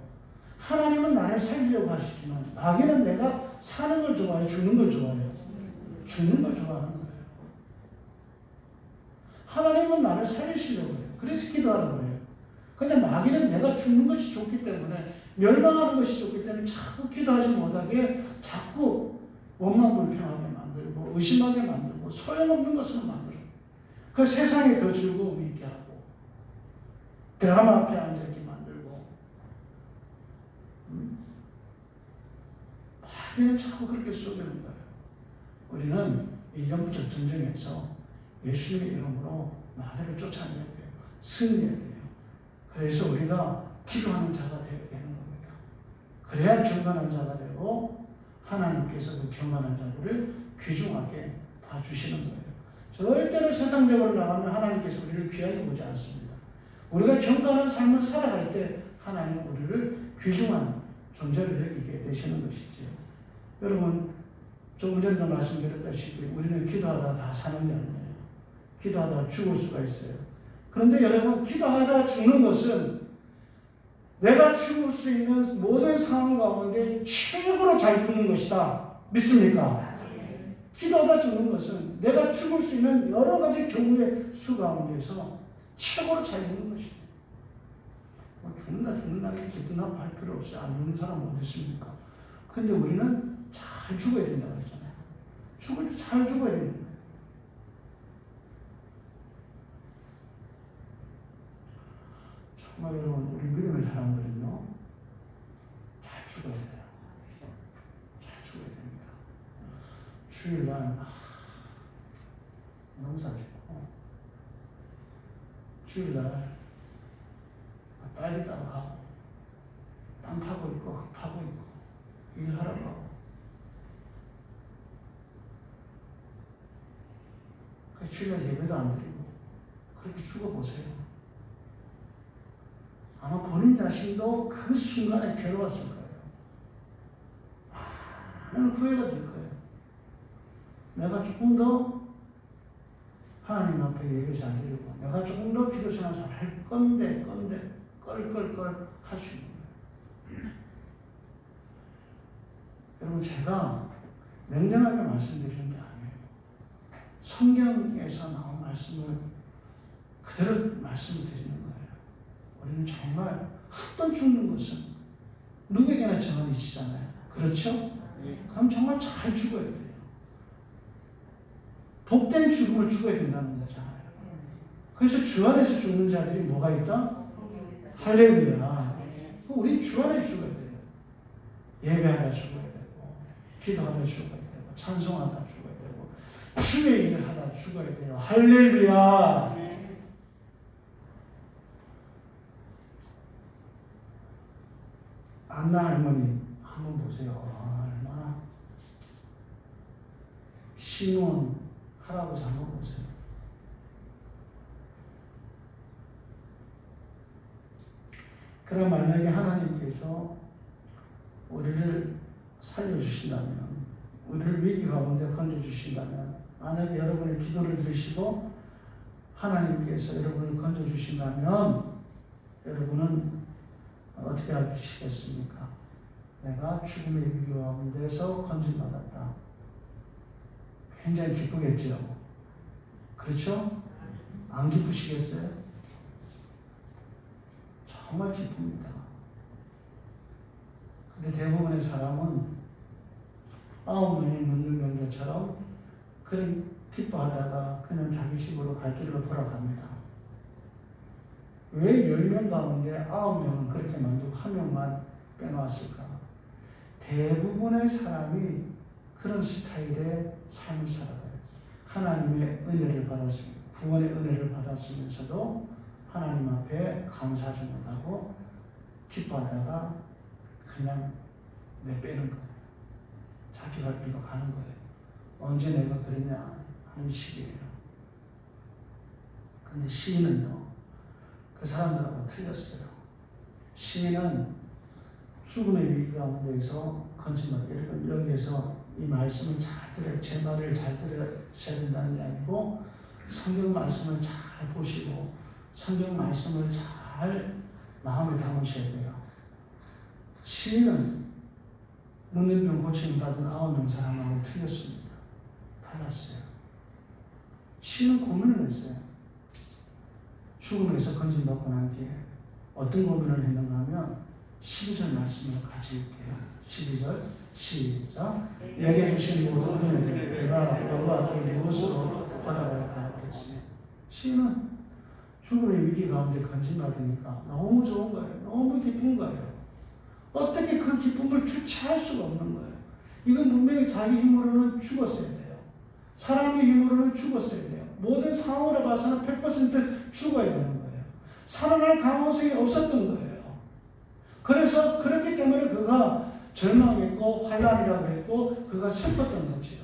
Speaker 1: 하나님은 나를 살리려고 하시지만 마귀는 내가 사는 걸 좋아해요, 죽는 걸 좋아해요? 죽는 걸 좋아하는 거예요. 하나님은 나를 살리시려고 해요. 그래서 기도하는 거예요. 근데 마귀는 내가 죽는 것이 좋기 때문에, 멸망하는 것이 좋기 때문에 자꾸 기도하지 못하게, 자꾸 원망 불평하게 만들고, 의심하게 만들고, 소용없는 것으로 만들어요. 그 세상에 더 즐거움이 있게 하고, 드라마 앞에 앉아있게 만들고, 마귀는 자꾸 그렇게 속이는 거예요. 우리는 일념부터 전쟁에서 예수님의 이름으로 마귀를 쫓아내야 돼요. 승리해야 돼요. 그래서 우리가 기도하는 자가 되어야 되는 겁니다. 그래야 경건한 자가 되고 하나님께서 그 경건한 자들을 귀중하게 봐주시는 거예요. 절대로 세상적으로 나가면 하나님께서 우리를 귀하게 보지 않습니다. 우리가 경건한 삶을 살아갈 때 하나님은 우리를 귀중한 존재를 여기게 되시는 것이지요. 여러분, 조금 전에 말씀드렸다시피 우리는 기도하다 다 사는 게 아니에요. 기도하다 죽을 수가 있어요. 그런데 여러분, 기도하다 죽는 것은 내가 죽을 수 있는 모든 상황 가운데 최고로 잘 죽는 것이다. 믿습니까? 기도하다 죽는 것은 내가 죽을 수 있는 여러 가지 경우의 수 가운데서 최고로 잘 죽는 것이다. 죽는다 기쁘나 할 필요 없어요. 안 죽는 사람은 어디 있습니까? 근데 우리는 잘 죽어야 된다고 했잖아요. 죽을 때 잘 죽어야 됩니다. 정말 여러분, 우리 믿음의 사람들은요, 잘 죽어야 돼요. 잘 죽어야 됩니다. 주일날 농사 짓고, 주일날 빨리 따라가고, 땅 파고 있고, 흙 파고 일하라고. 그 주일날 예배도 안 드리고 그렇게 죽어보세요. 아마 본인 자신도 그 순간에 괴로웠을 거예요. 많은 후회가 될 거예요. 내가 조금 더 하나님 앞에 예배 잘 드리고 내가 조금 더 기도생활 잘 할 건데 껄껄껄 할 수 있는 거예요. 여러분 제가 냉정하게 말씀드리는 게 아니에요. 성경에서 나온 말씀을 그대로 말씀을 드리는 거예요. 우리는 정말 한 번 죽는 것은 누구에게나 정한이 있잖아요. 그렇죠? 그럼 정말 잘 죽어야 돼요. 복된 죽음을 죽어야 된다는 거잖아요. 그래서 주 안에서 죽는 자들이 뭐가 있다? 할렐루야. 우리 주 안에 죽어야 돼요. 예배하다 죽어야 되고, 기도하다 죽어야 되고, 찬송하다 죽어야 되고, 주의 일을 하다 죽어야 돼요. 할렐루야. 안나 할머니 한번 보세요. 얼마나 신혼 할아버지 한번 보세요. 그럼 만약에 하나님께서 우리를 살려주신다면, 우리를 위기 가운데 건져주신다면, 만약에 여러분의 기도를 들으시고 하나님께서 여러분을 건져주신다면 여러분은 어떻게 하시겠습니까? 내가 죽음의 위기 가운데서 건진받았다. 굉장히 기쁘겠죠? 그렇죠? 안 기쁘시겠어요? 정말 기쁩니다. 근데 대부분의 사람은 9명이 묻는 명제처럼 그런 기뻐하다가 그냥 자기 집으로 갈 길로 돌아갑니다. 왜 10명 가운데 9명은 그렇게 만들고 1명만 빼놓았을까? 대부분의 사람이 그런 스타일의 삶을 살아가요. 하나님의 은혜를 받았습니다. 구원의 은혜를 받았으면서도 하나님 앞에 감사하지 못하고 기뻐하다가 그냥 내빼는 거예요. 자기 갈 길로 가는 거예요. 언제 내가 그러냐 하는 식이에요. 근데 시인은요, 그 사람들하고 틀렸어요. 시인은 죽음의 위기 가운데서 건진받고, 여기에서 이 말씀을 잘 들어야, 제 말을 잘 들으셔야 된다는 게 아니고 성경 말씀을 잘 보시고 성경 말씀을 잘 마음에 담으셔야 돼요. 시인은 눈병 고침 받은 9명 사람하고 틀렸습니다. 달랐어요. 시인은 고민을 했어요. 죽음에서 건진받고 난 뒤에 어떤 고민을 했는가 하면 12절 말씀을 같이 읽게요. 12절 시작. 내게 주신 모든 은혜를 내가 너와 무엇으로 받아갈까 그랬어요. 시인은 죽음의 위기 가운데 건진받으니까 너무 좋은 거예요. 너무 기쁜 거예요. 어떻게 그 기쁨을 주체할 수가 없는 거예요. 이건 분명히 자기 힘으로는 죽었어야 돼요. 사람의 힘으로는 죽었어야 돼요. 모든 상황으로 봐서는 100% 죽어야 되는 거예요. 살아날 가능성이 없었던 거예요. 그래서 그렇기 때문에 그가 절망했고 환란이라고 했고 그가 슬펐던 거지요.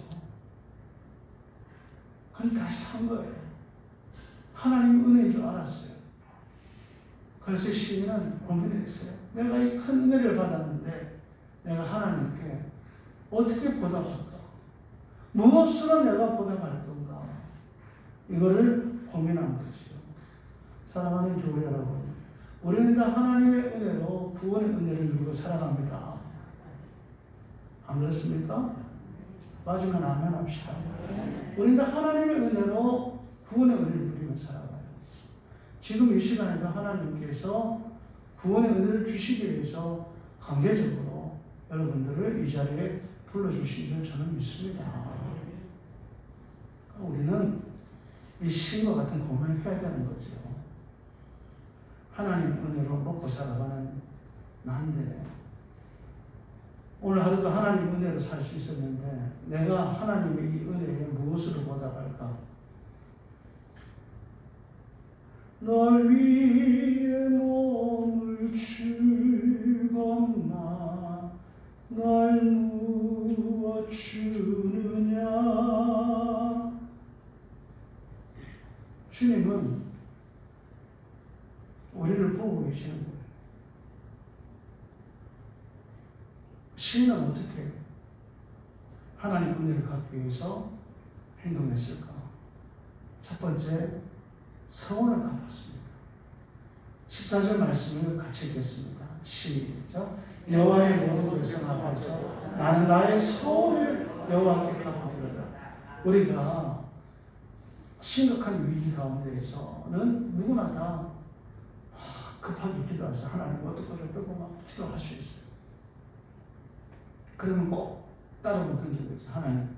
Speaker 1: 그러니까 다시 산 거예요. 하나님 은혜인 줄 알았어요. 그래서 시인은 고민을 했어요. 내가 이 큰 은혜를 받았는데 내가 하나님께 어떻게 보답할까? 무엇으로 내가 보답할 건가? 이거를 고민한 거죠. 사랑하는 교회 여러분, 우리는 다 하나님의 은혜로 구원의 은혜를 누리고 살아갑니다. 안 그렇습니까? 맞으면 아멘 합시다. 우리는 다 하나님의 은혜로 구원의 은혜를 누리며 살아가요. 지금 이 시간에도 하나님께서 구원의 은혜를 주시기 위해서 관계적으로 여러분들을 이 자리에 불러주신 줄 저는 믿습니다. 우리는 이 시인과 같은 고민을 해야 되는 거죠. 하나님 은혜로 먹고 살아가는 나인데 오늘 하루도 하나님 은혜로 살 수 있었는데 내가 하나님의 이 은혜에 무엇으로 보답할까? 널 위해 몸을 주거나 날 누워주느냐. 주님은 우리를 보고 계시는 거예요. 시인은 어떻게 하나님 은혜를 갖기 위해서 행동했을까? 첫 번째, 서원을 갚았습니다. 14절 말씀을 같이 읽겠습니다. 시작. 여호와의 모든 백성 앞에서 나는 나의 서원을 여호와께 갚아드리라. 우리가 심각한 위기 가운데에서는 누구나 다 급하게 기도해서 하나님 어떻게 빼고 막 기도할 수 있어요. 그러면 꼭 따라붙는 게 있죠. 하나님,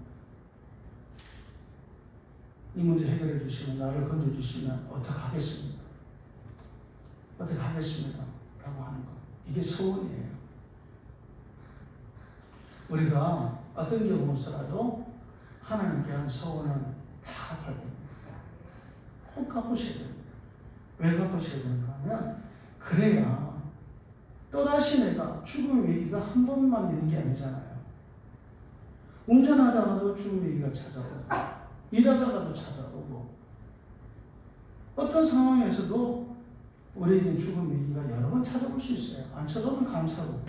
Speaker 1: 이 문제 해결해 주시면, 나를 건져주시면 어떻게 하겠습니까? 어떻게 하겠습니다. 라고 하는 것. 이게 소원이에요. 우리가 어떤 경우서라도 하나님께 한 소원은 다 갚아야 됩니다. 꼭 갚으셔야 됩니다. 왜 갚으셔야 되는가 하면, 그래야 또다시 내가 죽음의 위기가 한 번만 있는 게 아니잖아요. 운전하다가도 죽음의 위기가 찾아오고, 일하다가도 찾아오고, 어떤 상황에서도 우리에게 죽음의 위기가 여러 번 찾아올 수 있어요. 안 찾아오면 감사하고.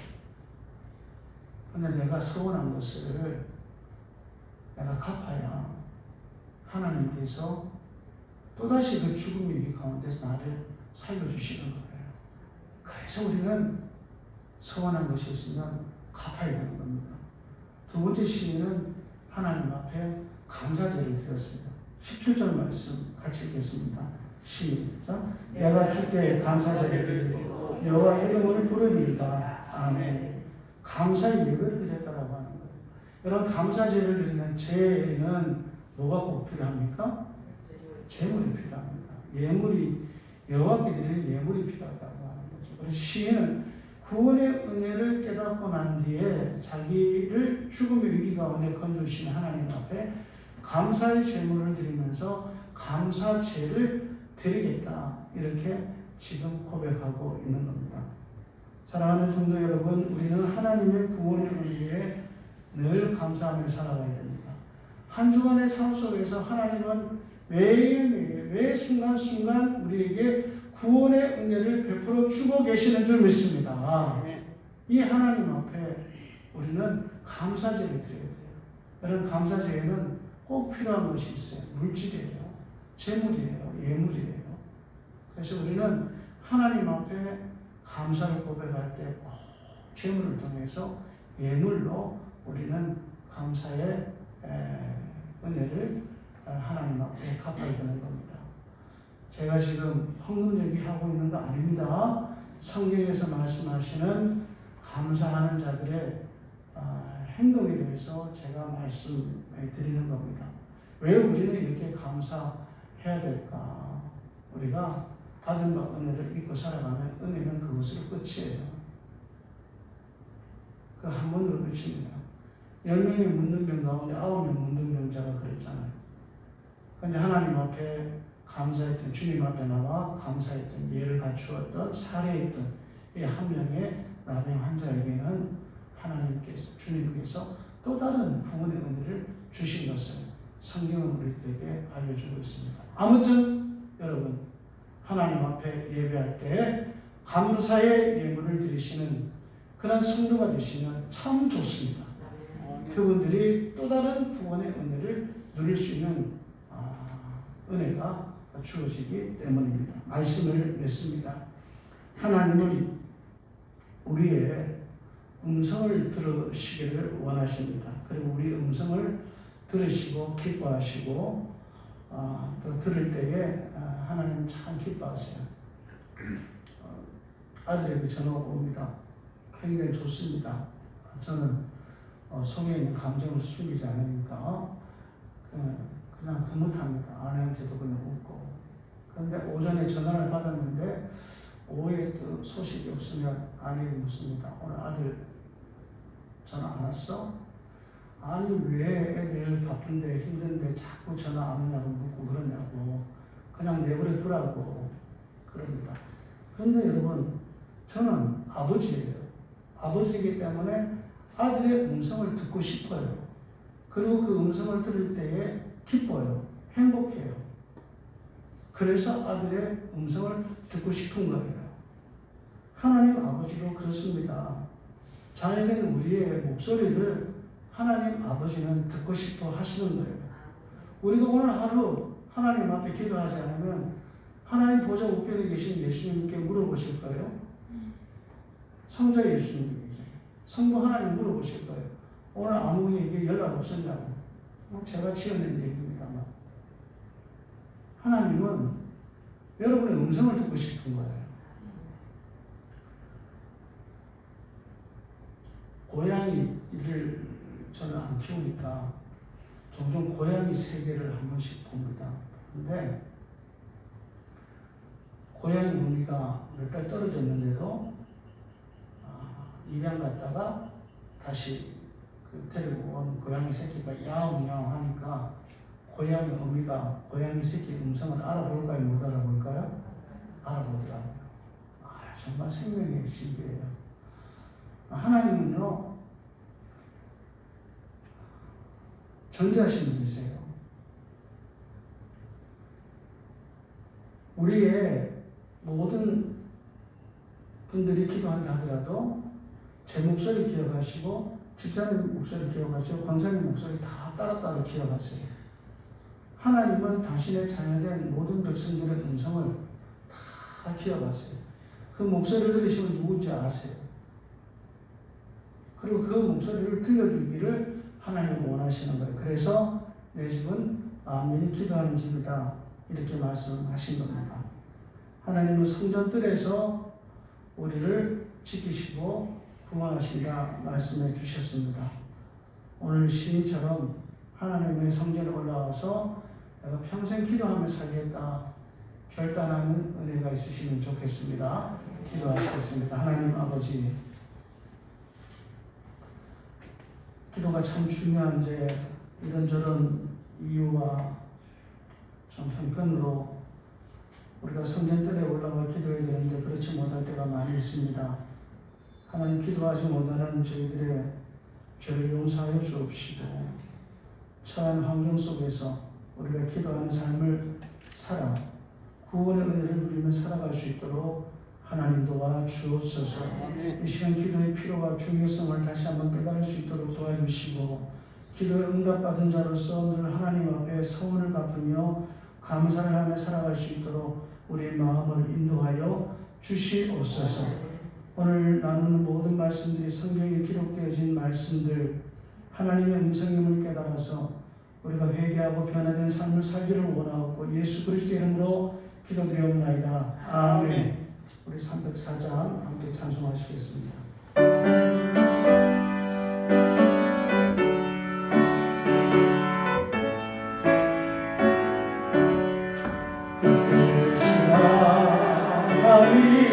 Speaker 1: 근데 내가 서원한 것을 내가 갚아야 하나님께서 또다시 그 죽음의 위기 가운데서 나를 살려주시는 거예요. 그래서 우리는 서원한 것이 있으면 갚아야 되는 겁니다. 두 번째 시인은 하나님 앞에 감사제를 드렸습니다. 17절 말씀 같이 읽겠습니다. 시작. 내가 주께 감사제를 드리고 여호와 이름을 부르리이다. 아멘. 감사의 예배를 드렸다라고 하는 거예요. 여러분, 감사제를 드리는 제에는 뭐가 꼭 필요합니까? 제물이 필요합니다. 예물이, 여호와께 드리는 예물이 필요하다고 하는 거죠. 그래서 시인은 구원의 은혜를 깨닫고 난 뒤에 자기를 죽음의 위기 가운데 건져주신 하나님 앞에 감사의 제물을 드리면서 감사제를 드리겠다, 이렇게 지금 고백하고 있는 겁니다. 사랑하는 성도 여러분, 우리는 하나님의 구원의 은혜에 늘 감사하며 살아가야 됩니다. 한 주간의 삶 속에서 하나님은 매일매일, 매 순간순간 우리에게 구원의 은혜를 베풀어 주고 계시는 줄 믿습니다. 이 하나님 앞에 우리는 감사제를 드려야 돼요. 여러분, 감사제에는 꼭 필요한 것이 있어요. 물질이에요. 재물이에요. 예물이에요. 그래서 우리는 하나님 앞에 감사를 고백할 때 재물을 통해서 예물로 우리는 감사의 은혜를 하나님 앞에 갚아야 되는 겁니다. 제가 지금 헌금 얘기하고 있는 거 아닙니다. 성경에서 말씀하시는 감사하는 자들의 행동에 대해서 제가 말씀해 드리는 겁니다. 왜 우리는 이렇게 감사해야 될까? 우리가 받은 바 은혜를 믿고 살아가면 은혜는 그것으로 끝이에요. 그 한 번으로 끝입니다. 10명의 문둥병 가운데 9명 문둥병자가 그랬잖아요. 근데 하나님 앞에 감사했던, 주님 앞에 나와 감사했던, 예를 갖추었던, 살해했던 이 한 명의 나병 환자에게는 하나님께서, 주님께서 또 다른 구원의 은혜를 주신 것을 성경은 우리들에게 알려주고 있습니다. 아무튼 여러분, 하나님 앞에 예배할 때 감사의 예물을 드리시는 그런 성도가 되시면 참 좋습니다. 그분들이 또 다른 구원의 은혜를 누릴 수 있는 은혜가 주어지기 때문입니다. 말씀을 맺습니다. 하나님은 우리의 음성을 들으시기를 원하십니다. 그리고 우리 음성을 들으시고 기뻐하시고 또 들을 때에 하나님 참 기뻐하세요. 아들에게 전화가 옵니다. 굉장히 좋습니다. 저는 속에 있는 감정을 숨기지 않으니까 그냥 흐뭇합니다. 아내한테도 그냥 웃고. 그런데 오전에 전화를 받았는데 오후에 또 소식이 없으면 아내에게 묻습니다. 오늘 아들 전화 안 왔어? 아니 왜 애들 바쁜데 힘든데 자꾸 전화 안 오냐고 묻고 그러냐고. 그냥 내버려 두라고 그럽니다. 그런데 여러분, 저는 아버지예요. 아버지이기 때문에 아들의 음성을 듣고 싶어요. 그리고 그 음성을 들을 때에 기뻐요. 행복해요. 그래서 아들의 음성을 듣고 싶은 거예요. 하나님 아버지도 그렇습니다. 자녀된 우리의 목소리를 하나님 아버지는 듣고 싶어 하시는 거예요. 우리가 오늘 하루 하나님 앞에 기도하지 않으면 하나님 보좌 우편에 계신 예수님께 물어보실 거예요. 성자 예수님께, 성부 하나님 물어보실 거예요. 오늘 아무에게 연락 없었냐고. 제가 지어낸 얘기입니다만. 하나님은 여러분의 음성을 듣고 싶은 거예요. 고양이를 저는 안 키우니까 종종 고양이 세계를 한 번씩 봅니다. 근데 고양이 우리가 몇 달 떨어졌는데도 입양 갔다가 다시 데리고 온 고양이 새끼가 야옹야옹 하니까 고양이 어미가 고양이 새끼 음성을 알아볼까요? 못 알아볼까요? 알아보더라고요. 정말 생명의 신비예요. 하나님은요, 전지하신 분이세요. 우리의 모든 분들이 기도한다 하더라도 제 목소리 기억하시고 집사님 목소리 기억하시고 권사님 목소리 다 따로따로 기억하세요. 하나님은 당신의 자녀된 모든 백성들의 음성을 다 기억하세요. 그 목소리를 들으시면 누군지 아세요. 그리고 그 목소리를 들려주기를 하나님은 원하시는 거예요. 그래서 내 집은 만민이 기도하는 집이다. 이렇게 말씀하신 겁니다. 하나님은 성전뜰에서 우리를 지키시고 구원하신다 말씀해 주셨습니다. 오늘 시인처럼 하나님의 성전에 올라와서 내가 평생 기도하며 살겠다 결단하는 은혜가 있으시면 좋겠습니다. 기도하시겠습니다. 하나님 아버지, 기도가 참 중요한데 이런저런 이유와 좀 편견으로 우리가 성전뜰에 올라가 기도해야 되는데 그렇지 못할 때가 많이 있습니다. 하나님, 기도하지 못하는 저희들의 죄를 용서하여 주옵시고 처한 환경 속에서 우리가 기도하는 삶을 살아 구원의 은혜를 누리며 살아갈 수 있도록 하나님 도와주옵소서. 이 시간 기도의 필요와 중요성을 다시 한번 깨달을 수 있도록 도와주시고 기도에 응답받은 자로서 늘 하나님 앞에 서원을 갚으며 감사를 하며 살아갈 수 있도록 우리의 마음을 인도하여 주시옵소서. 오늘 나누는 모든 말씀들이 성경에 기록되어진 말씀들, 하나님의 음성임을 깨달아서 우리가 회개하고 변화된 삶을 살기를 원하옵고 예수 그리스도의 이름으로 기도드리옵나이다. 아멘. 우리 304장 함께 찬송하시겠습니다.
Speaker 3: 이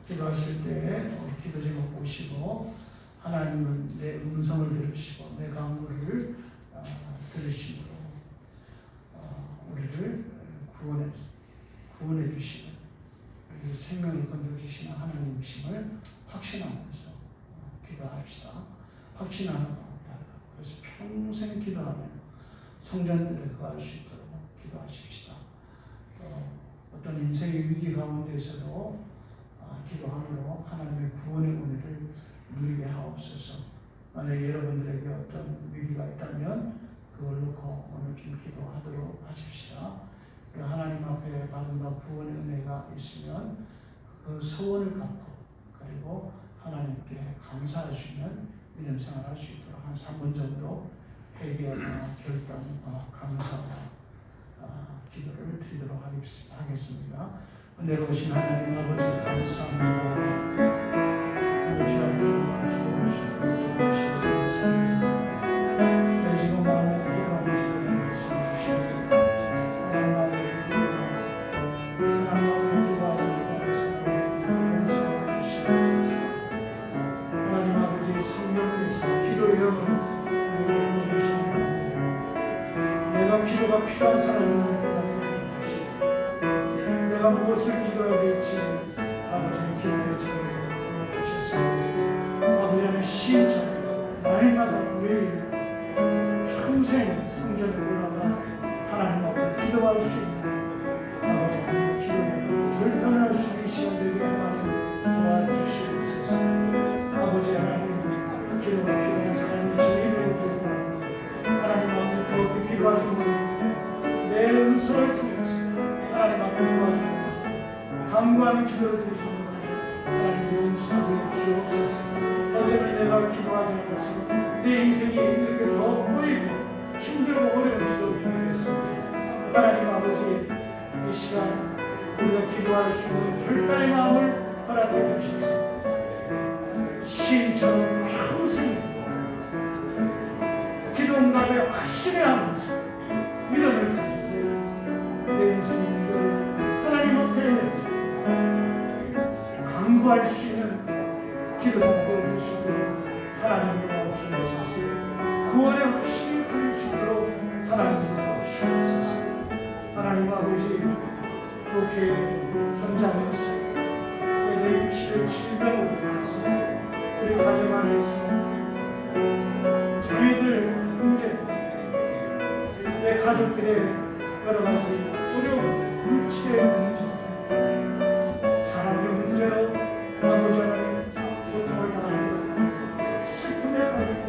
Speaker 1: 기도하실 때 기도 제목 보시고 하나님은 내 음성을 들으시고 내 간구를 들으심으로 우리를 구원해 주시는 우리 생명을 건져주시는 하나님이심을 확신하면서 기도합시다. 확신하는 것입니다. 그래서 평생 기도하며 성전들에 거할 수 있도록 기도하십시다. 어떤 인생의 위기 가운데서도 기도함으로 하나님의 구원의 은혜를 누리게 하옵소서. 만약에 여러분들에게 어떤 위기가 있다면 그걸 놓고 오늘 좀 기도하도록 하십시다. 하나님 앞에 받은 바 구원의 은혜가 있으면 그 소원을 갖고 그리고 하나님께 감사하시면 믿음 생활할 수 있도록 한 3분 정도 회개하며 결단, 감사와 기도를 드리도록 하겠습니다. 은혜로우신 하나님 아버지 감사합니다. 지금 마음에 기도하는 자들에게 말씀 주시옵소서. 하나님 앞에 기도하는 말씀을 주시옵소서. 하나님 아버지 성령께서 기도 이름을 주시옵소서. 내가 기도가 필요한 사람을 내가 무엇을 기도해야 될지 아버지의 기도의 자리를 주셨습니다. 아버지의 시인처럼 날마다 매일 평생 성전에 올라가 하나님 앞에 기도할 수 있는 아버지의 기도에 결단을 할 수 있는 시간 되게 하나님 도와주시옵소서. 아버지 하나님 기도가 필요한 사람이 저희를 기도합니다. 하나님 앞에 더욱더 기도하는 분이 내 음성을 통해서 하나님 앞에 도와주옵소서. 간구하는 기도를 드리십니다. 하나님 용서를 주옵소서. 어쩌면 내가 기도하지 않았으면 내 인생이 이렇게 더 보이고 힘들고 어려운지도 모르겠습니다. 하나님 아버지 이 시간 우리가 기도할 수 있는 결단의 마음을 허락해 주셔서 시인처럼 평생 기도 응답에 확신해하면서 믿음을 가지고 내 인생의 문제를 하나님 앞에 간구할 수 있는 기도 받고 주시도록 하나님을 도와주옵소서. 구원의 확신이 드릴 수 있도록 하나님을 도와주옵소서. 하나님 아버지 이렇게 현장에서 내 육신의 질병을 통해서 우리 가정 안에서 저희들 문제 내 가족들의 여러 가지 어려운 육체의 문제 사람의 문제로 아버지 하나님 고통을 당하고 슬픔에 빠지고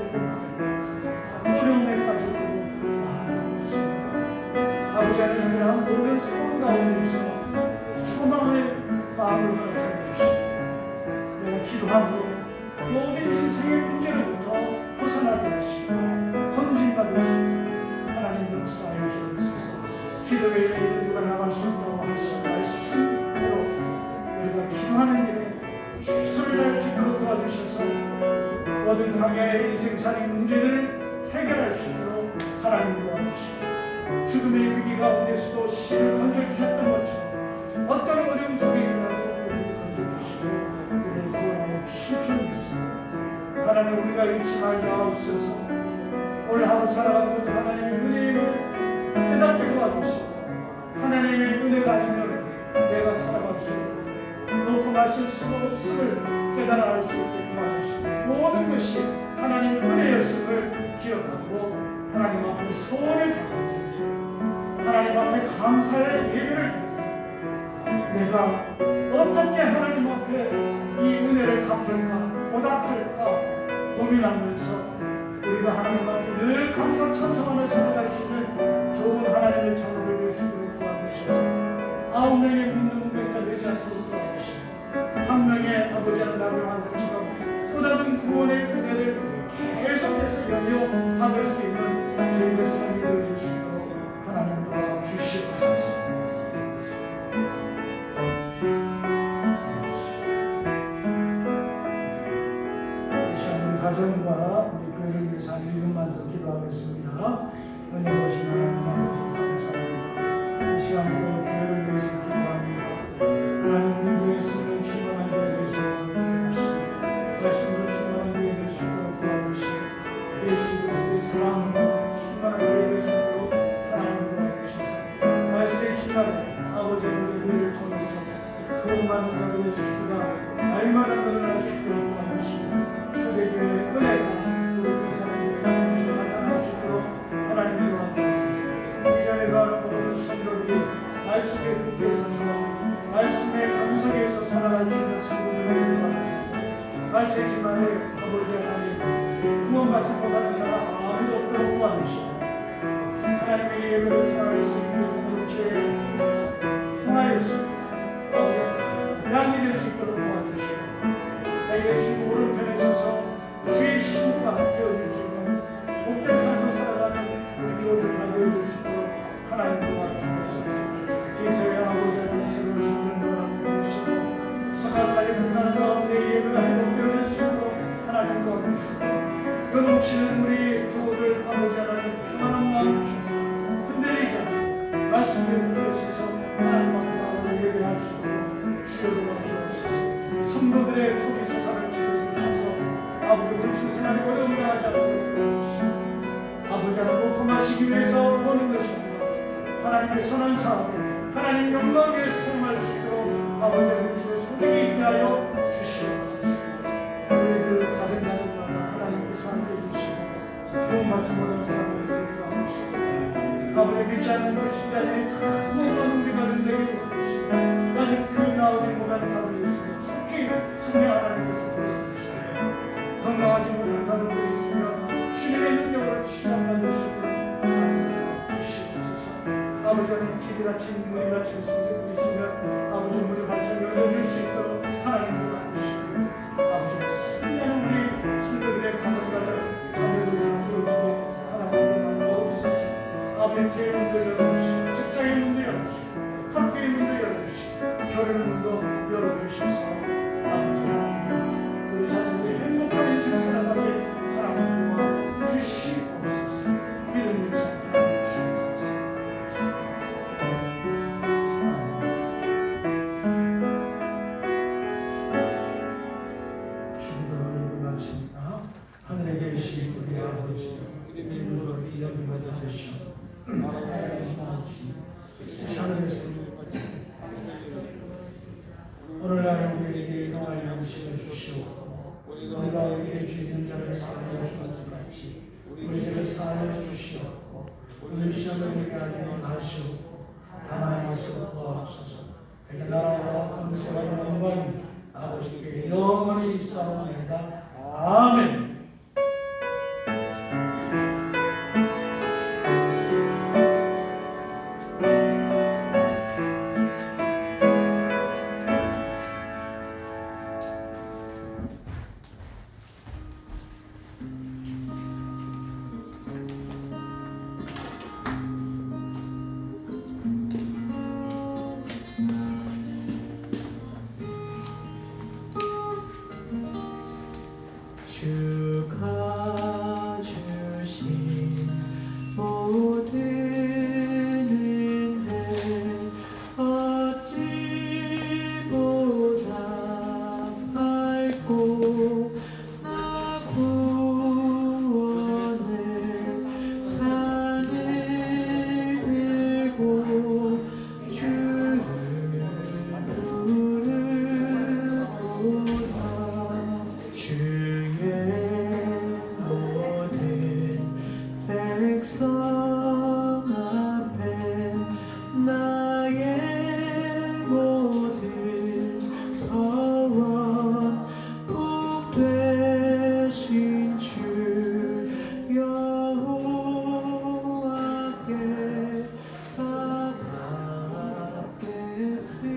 Speaker 1: 어려움에 빠지고 나아가고 있습니다. 아버지 하나님 그러한 모든 상황 가운데서 소망의 마음을 허락해 주시고 내가 기도함으로 모든 인생의 문제로부터 벗어나게 하시고 건진받을 수 있는 하나님 역사해 주옵소서. 기도의 이루가 나갈 수 없다고 하신 말씀으로 우리가 기도하는 일에 최선을 다할 수 있도록 도와주셔서 모든 강야의 인생살이 문제를 해결할 수 있도록 하나님 도와주시고 죽음의 위기 가운데서도 신을 건져주셨던 것처럼 어떤 어려움 속에 있더라도 우리를 건져주시고 우리를 구원하여 주실 줄 믿습니다. 하나님 우리가 잊지 말게 하옵소서. 오늘 하루 살아가는 것도 하나님의 은혜임을 깨닫게 도와주시고 하나님의 은혜가 아니면 내가 살아갈 수 없고 놓고 마실 수 없음을 깨달아 알 수 있게 도와주시고 모든 것이 하나님의 은혜였음을 기억하고 하나님 앞에 소원을 다하고 하나님 앞에 감사의 예배를 드리고 내가 어떻게 하나님 앞에 이 은혜를 갚을까 보답할까 고민하면서 우리가 하나님 앞에 늘 감사 찬송하며 살아갈 수 있는 좋은 하나님의 자녀를 될 수 있도록 도와주셔서 9명의 묻는 운명자 되지 않도록 도와주시고 한 명의 아버지 하나님을 만들처럼 또 다른 구원의 은혜를 계속해서 연료 받을 수 있는 저희 것을 믿어 주시고 하나님 도와주시옵소서. 이 시간 우리 가정과 우리 교회를 위해서 한 1분만 더 기도하겠습니다. 은혜 보시는 하나님 아버지 감사합니다. 이 시간도 교회를 위해서 기도합니다. 하나님 우리 위해서 충만한 교회 되시 성장의 수가 날마다 늘어날 수 있도록 도와주시고 초대교회의 은혜가 우리 교사님들에게 나타날 수 있도록 하나님 도와주옵소서. 이 자리에 바라보는 모든 성도들이 말씀에 굳게 서서 말씀의 감성에서 살아갈 수 있는 성도들을 도와주소서. 말씀 집안에 아버지 하나님 구원받지 못하는 자가 아무도 없도록 도와주시고 하나님의 예배를 통하여 수 있는 공동체에 통하여서 양이 될 수 있도록 도와주시고 나 예수님 오른편에 서서 주의 신부가 되어줄 수 있는 복된 삶을 살아가는 우리 교우들 되어줄 수 있도록 하나님 도와주옵소서. 뒤태에 아버지 하나님 새로운 신분을 허락해주시고 사랑 빨리 끝나는 가운데 예배가 회복되어질 수 있도록 하나님 도와주시고 넘치는 우리 교우들 아버지 하나님 편안한 마음 주셔서 흔들리지 않고 말씀에 붙여서 하나님 앞에 예배할 수 있도록 주여 도와주옵소서. 성도들의 토기 소사를 지켜주셔서 아버지 우리 출생하는 어려움 당하지 않도록 도와주시고 아버지 하나님 먹고 마시기 위해서 보는 것이 아니라 하나님의 선한 사업을 하나님 영광 위해 사용할 수 있도록 아버지 하나님 주의 소득이 있게 하여 주시옵소서. 우리들 가정마다 하나님께서 함께해 주시고 구원받지 못한 사람을 데리고 나오시고 아버지 믿지 않는 그 신자들이 구원받는 우리 가정되게 도와주시고 아직 교회 나오지 못하는 가정이 있으면 속히 성령 하나님께서 도와주시고 건강하지 못한 가정들이 있으면 주님의 능력으로 치유받는 것을 주시옵소서. 아버지 하나님 길이같이 물이같이 성경이 있으면 아버지 물의 발전을 열어줄 수 있도록 하나님 도와주시고 아버지 승리하는 우리 성도들의 가정가정 자녀들을 들어주고 하나님 도와주옵소서. 아버지 교회 문도 열어주시고 직장의 문도 열어주시고 학교의 문도 열어주시고 교회 문도 열어주셔서 아버지 하나님 우리 자녀들이 행복한 인생 살아가게 하나님 도와주시옵소서. 믿음의 자녀 주시옵소서. 하늘에 계신 우리 아버지 이름으로 이름을 받으시오. 나라의 마치 하늘에서 오늘날 우리에게 일용할 양식을 주시옵고 우리가 우리에게 주는 자를 사하여 주는 것 같이 우리 죄를 사하여 주시옵고 오늘 시험을 우리에게 하지 마시옵고 다만 예수로 도와주소서. 그의 나라와 권세와 영광이 아버지께 영원히 있사옵나이다. 아멘.
Speaker 3: 주가 주신 모든 은혜 어찌보다 밝고 나 구원의 잔을 들고 주를 부르노라. 주의 모든 백성 앞에 나의 모든 소원 꼭 되신 주 여호와께 받았겠으니.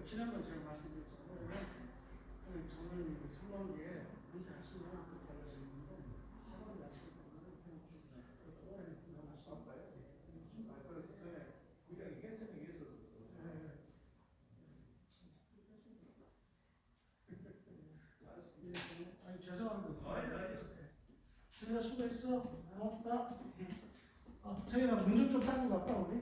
Speaker 1: 지난번 제가 말씀드렸잖아요. 저는 상반기에 문제 하시는 분 있는데 사과를 하시는 분은 아니 죄송합니다. 진짜 수고했어. 고맙다. 저희가 문좀 닦고 갈까 우리?